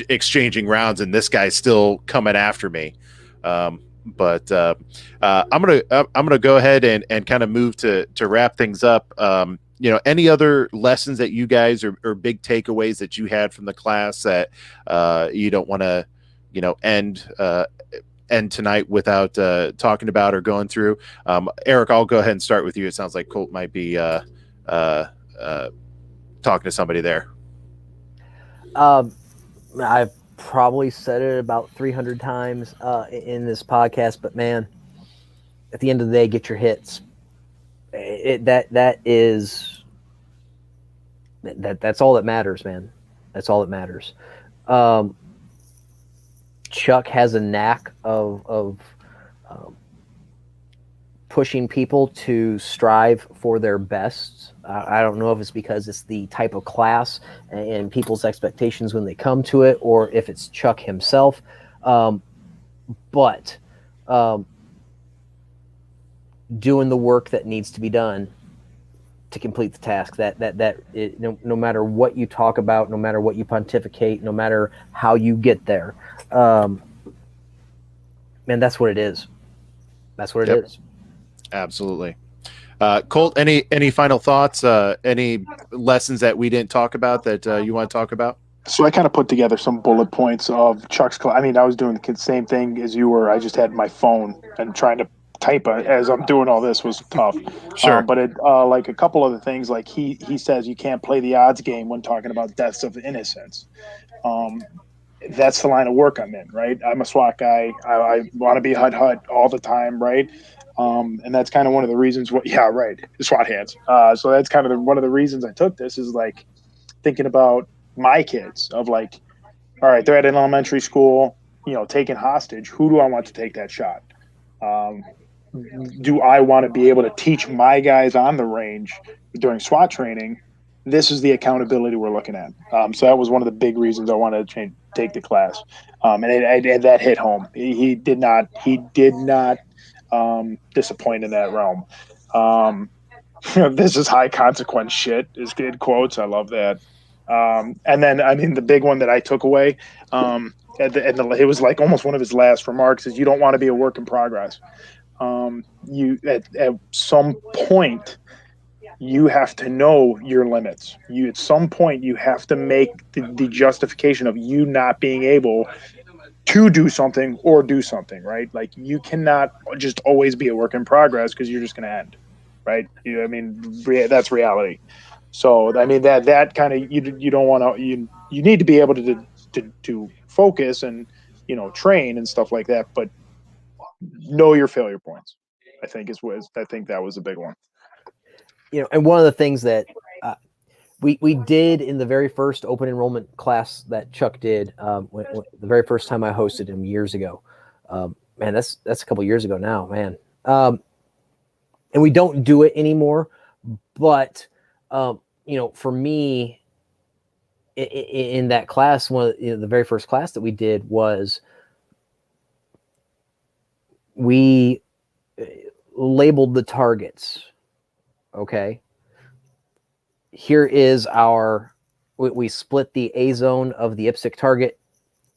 exchanging rounds and this guy's still coming after me. But I'm gonna go ahead and kind of move to wrap things up. Any other lessons that you guys or big takeaways that you had from the class that you don't want to end tonight without talking about or going through? Eric, I'll go ahead and start with you. It sounds like Colt might be talking to somebody there. I've probably said it about 300 times in this podcast, but man, at the end of the day, get your hits. That's all that matters, man. That's all that matters. Chuck has a knack of pushing people to strive for their best. I don't know if it's because it's the type of class and people's expectations when they come to it, or if it's Chuck himself. But doing the work that needs to be done to complete the task. No matter what you talk about, no matter what you pontificate, no matter how you get there, man, that's what it is. That's what it is. Absolutely. Colt, any final thoughts? Any lessons that we didn't talk about that you want to talk about? So I kind of put together some bullet points of Chuck's class. I mean, I was doing the same thing as you were. I just had my phone and trying to type as I'm doing all this was tough. Sure. But it like a couple of the things, like he says you can't play the odds game when talking about deaths of innocence. That's the line of work I'm in, right? I'm a SWAT guy. I want to be hut all the time, right? And that's kind of one of the reasons. The SWAT hands. So that's kind of one of the reasons I took this is like thinking about my kids of like, all right, they're at an elementary school, taken hostage. Who do I want to take that shot? Do I want to be able to teach my guys on the range during SWAT training? This is the accountability we're looking at. So that was one of the big reasons I wanted to take the class. And that hit home. He did not disappoint in that realm. This is high consequence shit is good quotes. I love that. And then, I mean, the big one that I took away, it was like almost one of his last remarks is you don't want to be a work in progress. You at some point you have to know your limits. At some point you have to make the justification of you not being able to do something or do something, right? Like you cannot just always be a work in progress because you're just going to end, right? That's reality. So I mean that kind of you don't want to you need to be able to focus and train and stuff like that, but know your failure points. I think that was a big one. And one of the things that we did in the very first open enrollment class that Chuck did, when the very first time I hosted him years ago, man, that's a couple years ago now, man. And we don't do it anymore, but for me, in that class, the very first class that we did was we labeled the targets. Okay. Here is we split the A zone of the IPSC target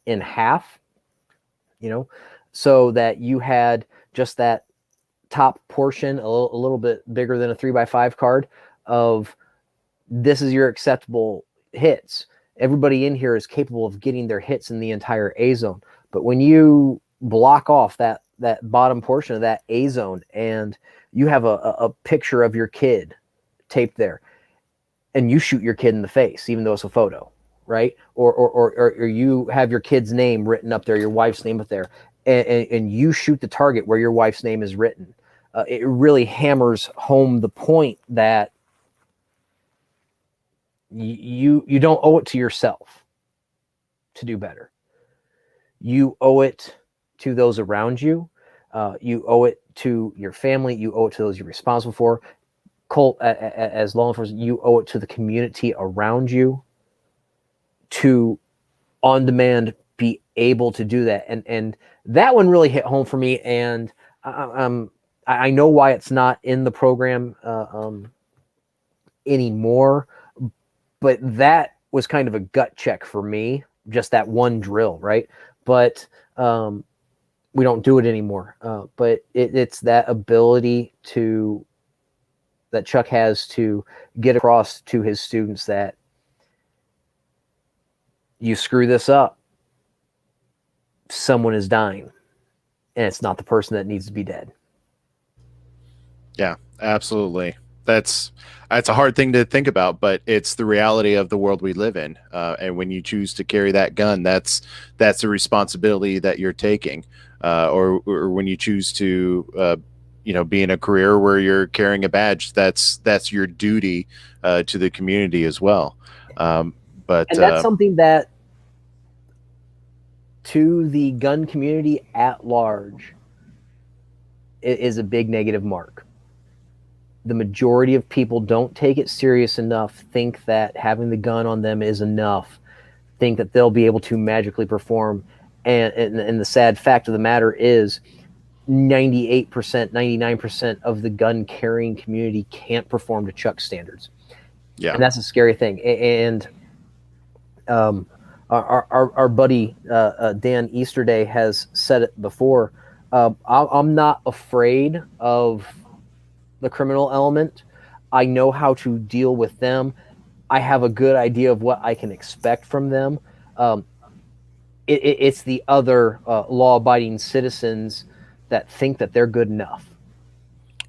in half, so that you had just that top portion, a little bit bigger than a 3x5 card of this is your acceptable hits. Everybody in here is capable of getting their hits in the entire A zone. But when you block off that bottom portion of that A zone and you have a picture of your kid taped there and you shoot your kid in the face, even though it's a photo, right? Or you have your kid's name written up there, your wife's name up there, and you shoot the target where your wife's name is written. It really hammers home the point that you don't owe it to yourself to do better. You owe it to those around you. You owe it to your family. You owe it to those you're responsible for. Colt, as law enforcement, you owe it to the community around you to on demand be able to do that. And that one really hit home for me. And I know why it's not in the program anymore, but that was kind of a gut check for me, just that one drill, right? But we don't do it anymore. But it's that ability that Chuck has to get across to his students that you screw this up, someone is dying, and it's not the person that needs to be dead. Yeah, absolutely. That's a hard thing to think about, but it's the reality of the world we live in. And when you choose to carry that gun, that's a responsibility that you're taking. Or when you choose to, be in a career where you're carrying a badge, that's your duty to the community as well. And that's something that to the gun community at large is a big negative mark. The majority of people don't take it serious enough, think that having the gun on them is enough, think that they'll be able to magically perform. And the sad fact of the matter is 98%, 99% of the gun carrying community can't perform to Chuck standards. Yeah. And that's a scary thing. And our buddy Dan Easterday has said it before. I'm not afraid of the criminal element. I know how to deal with them. I have a good idea of what I can expect from them. It's the other law-abiding citizens that think that they're good enough,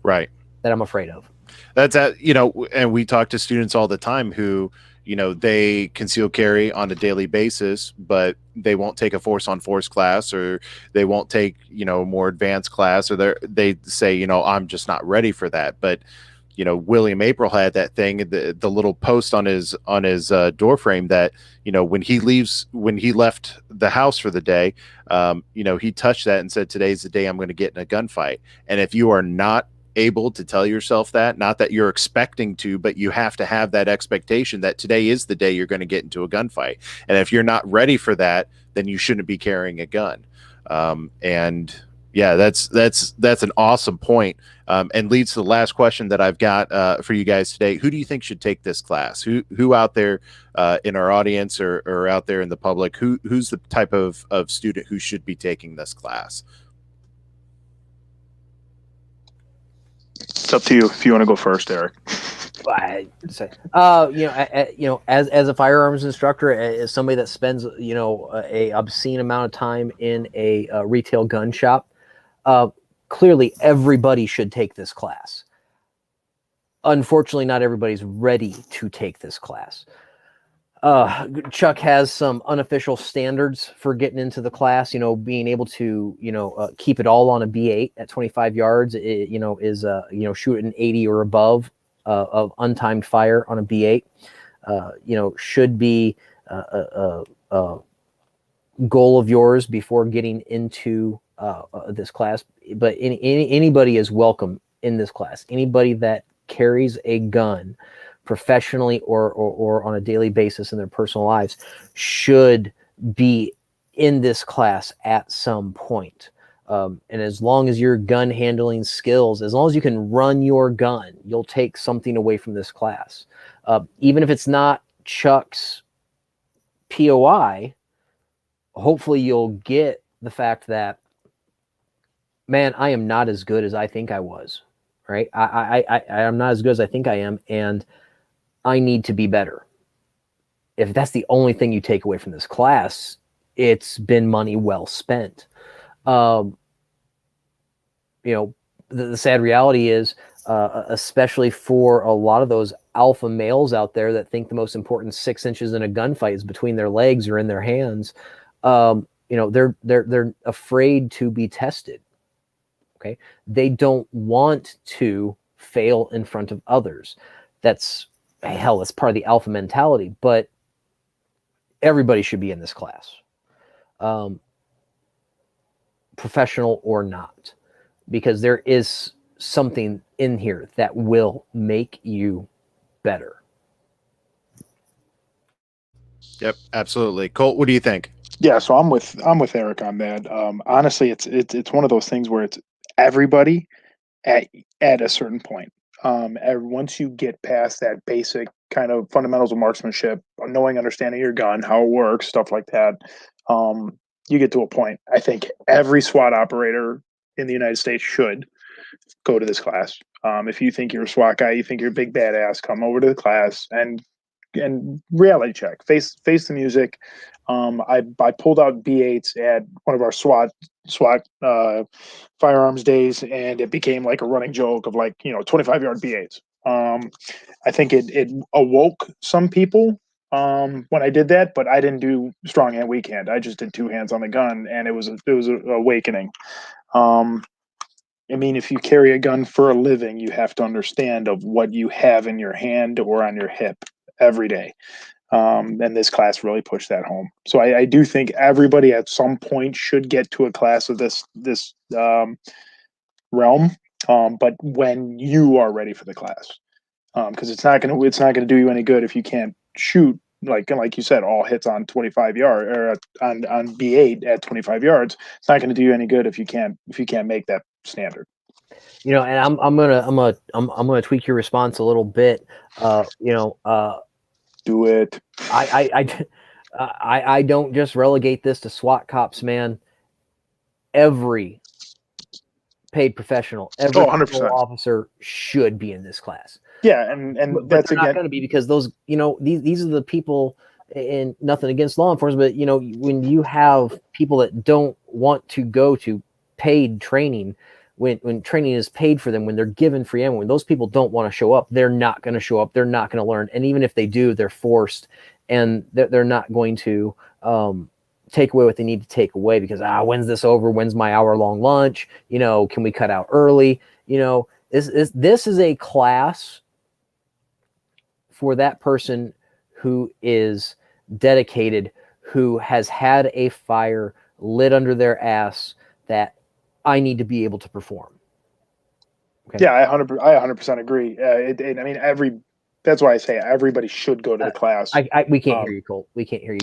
right, that I'm afraid of. That's and we talk to students all the time who, they conceal carry on a daily basis, but they won't take a force on force class, or they won't take, a more advanced class, or they say, I'm just not ready for that. But, William April had that thing, the little post on his door frame that, when he left the house for the day, he touched that and said, today's the day I'm going to get in a gunfight. And if you are not able to tell yourself that, not that you're expecting to, but you have to have that expectation that today is the day you're going to get into a gunfight. And if you're not ready for that, then you shouldn't be carrying a gun. And yeah, that's an awesome point. And leads to the last question that I've got for you guys today. Who do you think should take this class? Who out there in our audience or out there in the public, who's the type of student who should be taking this class? It's up to you if you want to go first, Eric. I'd say, as a firearms instructor, as somebody that spends, a obscene amount of time in a retail gun shop, clearly everybody should take this class. Unfortunately, not everybody's ready to take this class. Chuck has some unofficial standards for getting into the class, being able to, keep it all on a B8 at 25 yards, is, shoot an 80 or above of untimed fire on a B8, should be a goal of yours before getting into this class. But anybody is welcome in this class. Anybody that carries a gun professionally or on a daily basis in their personal lives should be in this class at some point. And as long as your gun handling skills, as long as you can run your gun, you'll take something away from this class. Even if it's not Chuck's POI, hopefully you'll get the fact that, man, I am not as good as I think I was, right? I am not as good as I think I am, and I need to be better. If that's the only thing you take away from this class, it's been money well spent. The sad reality is, especially for a lot of those alpha males out there that think the most important 6 inches in a gunfight is between their legs or in their hands, they're afraid to be tested. Okay, they don't want to fail in front of others. That's part of the alpha mentality. But everybody should be in this class, professional or not, because there is something in here that will make you better. Yep, absolutely. Colt, what do you think? Yeah, so I'm with Eric on that. Honestly, it's one of those things where it's everybody at a certain point. Once you get past that basic kind of fundamentals of marksmanship, knowing, understanding your gun, how it works, stuff like that, you get to a point. I think every SWAT operator in the United States should go to this class. If you think you're a SWAT guy, you think you're a big badass, come over to the class and reality check, face the music. I pulled out B8s at one of our SWAT firearms days, and it became like a running joke of 25-yard B8s. I think it awoke some people when I did that, but I didn't do strong hand, weak hand. I just did two hands on the gun, and it was an awakening. I mean, if you carry a gun for a living, you have to understand of what you have in your hand or on your hip every day. And this class really pushed that home. So I do think everybody at some point should get to a class of this realm. But when you are ready for the class, because it's not gonna do you any good if you can't shoot like you said, all hits on 25 yard or on B8 at 25 yards. It's not going to do you any good if you can't make that standard. You know, and I'm gonna tweak your response a little bit. Do it. I don't just relegate this to SWAT cops, man. Every paid professional, every 100%. officer should be in this class. Yeah, and but that's they're not again going to be, because those, these are the people, and nothing against law enforcement, but when you have people that don't want to go to paid training, when training is paid for them, when they're given free ammo, when those people don't want to show up, they're not going to show up. They're not going to learn. And even if they do, they're forced, and they're not going to take away what they need to take away, because when's this over? When's my hour-long lunch? Can we cut out early? This is a class for that person who is dedicated, who has had a fire lit under their ass that I need to be able to perform. Okay. Yeah, I 100% agree. I mean, that's why I say everybody should go to the class. We can't hear you, Colt. We can't hear you.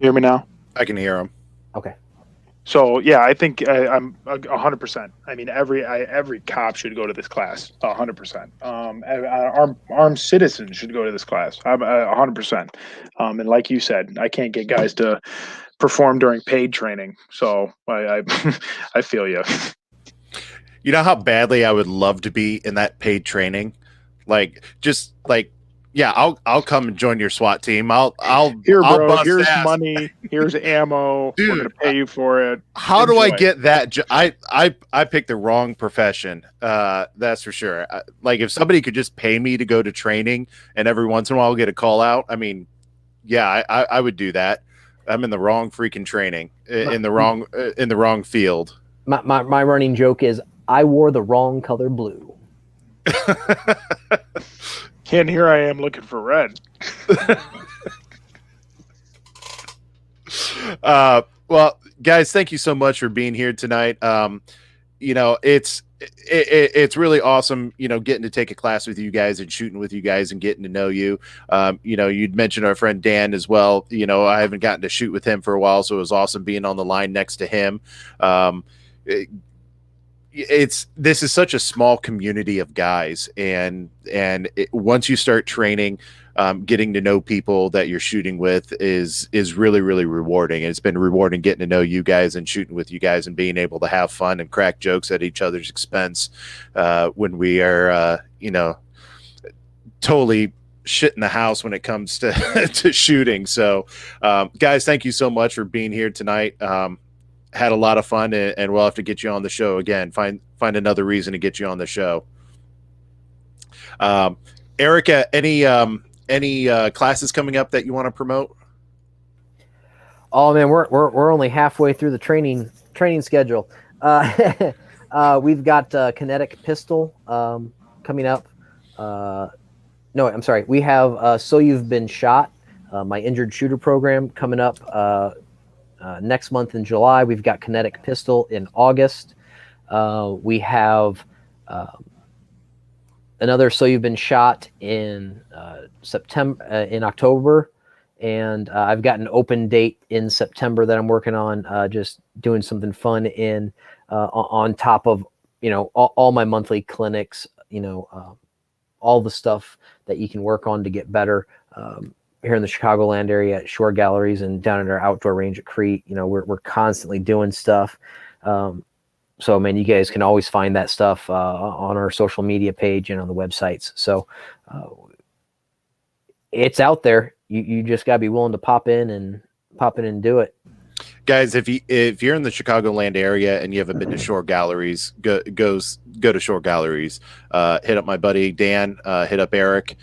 Hear me now? I can hear him. Okay. So yeah, I think I'm 100%. I mean, every cop should go to this class. 100%. Armed citizens should go to this class. I'm 100%. And like you said, I can't get guys to perform during paid training. So I I feel you. You know how badly I would love to be in that paid training, yeah, I'll come and join your SWAT team. I'll Here, I'll bro. bust Here's ass. money. Here's ammo. Dude, we're gonna pay you for it. How do I Enjoy. get that? I picked the wrong profession. That's for sure. If somebody could just pay me to go to training, and every once in a while I'll get a call out. I mean, yeah, I would do that. I'm in the wrong freaking training, in the wrong field. My running joke is, I wore the wrong color blue. And here I am looking for red. Well, guys, thank you so much for being here tonight. It's really awesome, getting to take a class with you guys and shooting with you guys and getting to know you. You'd mentioned our friend Dan as well. I haven't gotten to shoot with him for a while, so it was awesome being on the line next to him. This is such a small community of guys, and once you start training, getting to know people that you're shooting with is really, really rewarding. And it's been rewarding getting to know you guys and shooting with you guys and being able to have fun and crack jokes at each other's expense when we are totally shit in the house when it comes to to shooting. So guys, thank you so much for being here tonight. Had a lot of fun, and we'll have to get you on the show again. Find another reason to get you on the show. Erica, any classes coming up that you want to promote? Oh man, we're only halfway through the training schedule. We've got kinetic pistol coming up. No, I'm sorry. We have So You've Been Shot, my injured shooter program, coming up next month in July. We've got kinetic pistol in August. We have another So You've Been Shot in September, in October, and I've got an open date in September that I'm working on, just doing something fun on top of all my monthly clinics, all the stuff that you can work on to get better. Here in the Chicagoland area at Shore Galleries and down at our outdoor range at Crete, we're constantly doing stuff. So, man, you guys can always find that stuff on our social media page and on the websites. So it's out there. You just gotta be willing to pop in and do it. Guys, if you're in the Chicagoland area and you haven't been to Shore Galleries, go to Shore Galleries. Hit up my buddy Dan. Hit up Erik.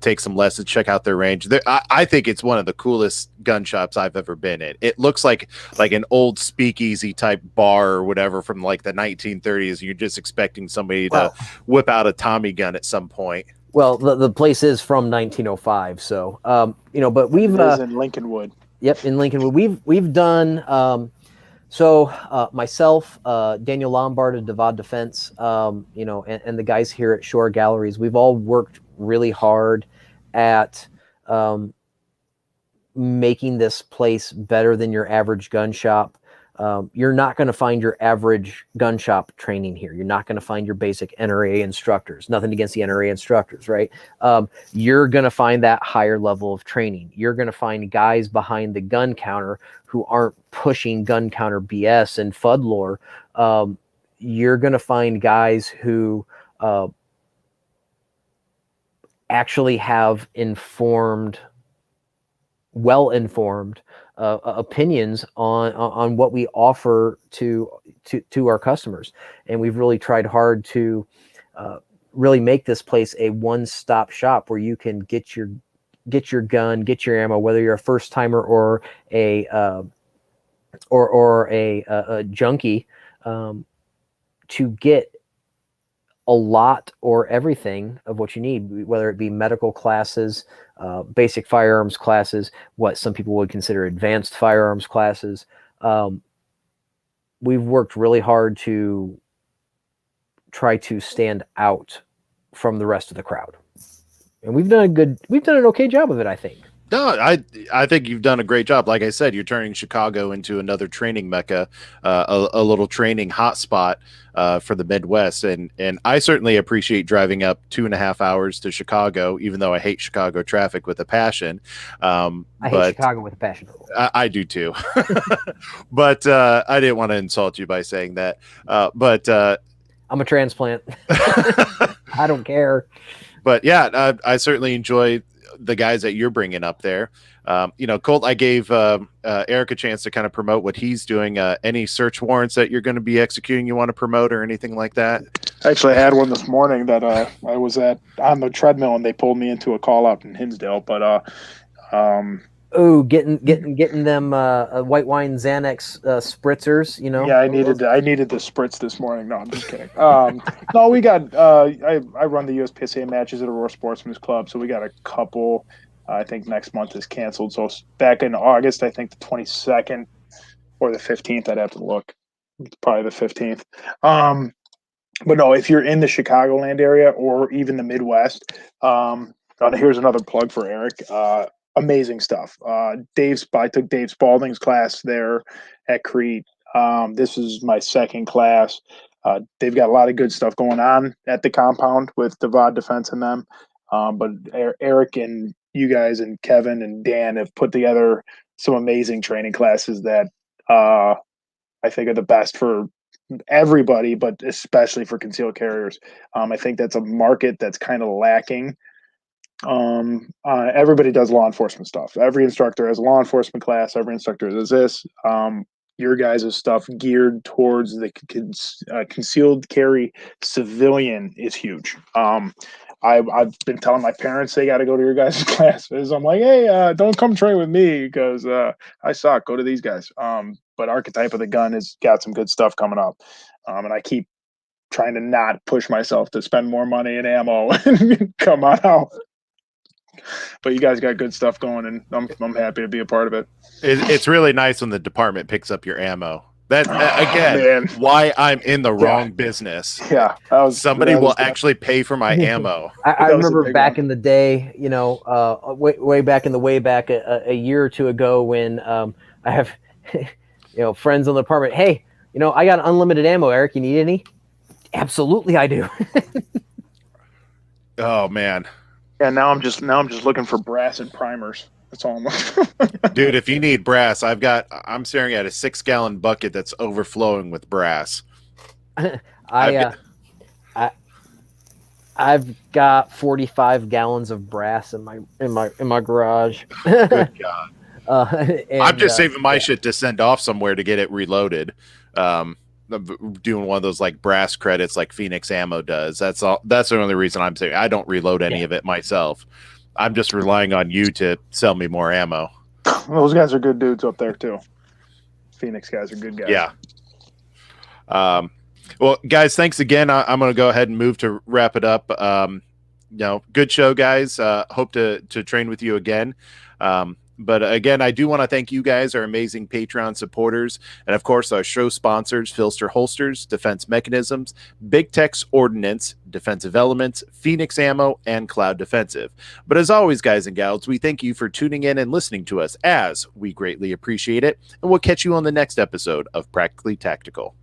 Take some lessons, check out their range. I think it's one of the coolest gun shops I've ever been in. It looks like an old speakeasy type bar or whatever from the 1930s. You're just expecting somebody to whip out a Tommy gun at some point. Well, the place is from 1905, so but we've It is in Lincolnwood. Yep, in Lincolnwood. We've done myself, Daniel Lombard of Devad Defense, and the guys here at Shore Galleries, we've all worked really hard at making this place better than your average gun shop. You're not going to find your average gun shop training here. You're not going to find your basic NRA instructors. Nothing against the NRA instructors, right? You're going to find that higher level of training. You're going to find guys behind the gun counter who aren't pushing gun counter BS and FUD lore. You're going to find guys who actually have well-informed opinions on what we offer to our customers. And we've really tried hard to really make this place a one-stop shop where you can get your gun, get your ammo, whether you're a first timer or a junkie, to get a lot or everything of what you need, whether it be medical classes, basic firearms classes, what some people would consider advanced firearms classes. We've worked really hard to try to stand out from the rest of the crowd. And we've done an okay job of it, I think. No, I think you've done a great job. Like I said, you're turning Chicago into another training mecca, a little training hotspot for the Midwest. And I certainly appreciate driving up 2.5 hours to Chicago, even though I hate Chicago traffic with a passion. I hate Chicago with a passion. I do too. But I didn't want to insult you by saying that. But I'm a transplant. I don't care. But yeah, I certainly enjoy the guys that you're bringing up there. Colt, I gave Erik a chance to kind of promote what he's doing. Any search warrants that you're going to be executing you want to promote or anything like that? Actually, I had one this morning that I was on the treadmill and they pulled me into a call out in Hinsdale. But getting them white wine Xanax spritzers, Yeah, I needed the spritz this morning. No, I'm just kidding. No, we got I run the USPSA matches at Aurora Sportsman's Club, so we got a couple. I think next month is canceled. So back in August, I think the 22nd or the 15th, I'd have to look. It's probably the 15th. But no, if you're in the Chicagoland area or even the Midwest, here's another plug for Erik. Amazing stuff. I took Dave Spalding's class there at Crete. This is my second class. They've got a lot of good stuff going on at the compound with Devad Defense and them. But Erik and you guys and Kevin and Dan have put together some amazing training classes that I think are the best for everybody, but especially for concealed carriers. I think that's a market that's kind of lacking. Everybody does law enforcement stuff. Every instructor has a law enforcement class. Every instructor does this. Your guys' stuff geared towards the concealed carry civilian is huge. I've been telling my parents they got to go to your guys' classes. I'm like, hey, don't come train with me because I suck. Go to these guys. But Archetype of the Gun has got some good stuff coming up. And I keep trying to not push myself to spend more money in ammo and come on out. But you guys got good stuff going, and I'm happy to be a part of it. It's really nice when the department picks up your ammo. That again, why I'm in the wrong business. Yeah, somebody will actually pay for my ammo. I remember back in the day, way back in the a year or two ago when I have, friends on the department. Hey, I got unlimited ammo. Erik, you need any? Absolutely, I do. Oh man. Yeah, now I'm just looking for brass and primers. That's all I'm looking. Dude, if you need brass, I'm staring at a 6-gallon bucket that's overflowing with brass. I've got 45 gallons of brass in my garage. Good God. I'm just saving my shit to send off somewhere to get it reloaded. Doing one of those like brass credits like Phoenix Ammo does. That's all. That's the only reason I'm saying I don't reload any of it myself. I'm just relying on you to sell me more ammo. Those guys are good dudes up there too. Phoenix guys are good guys. Yeah. Well, guys, thanks again. I'm going to go ahead and move to wrap it up. Good show, guys. Hope to train with you again. But again, I do want to thank you guys, our amazing Patreon supporters, and of course our show sponsors, Filster Holsters, Defense Mechanisms, Big Tech's Ordnance, Defensive Elements, Phoenix Ammo, and Cloud Defensive. But as always, guys and gals, we thank you for tuning in and listening to us, as we greatly appreciate it, and we'll catch you on the next episode of Practically Tactical.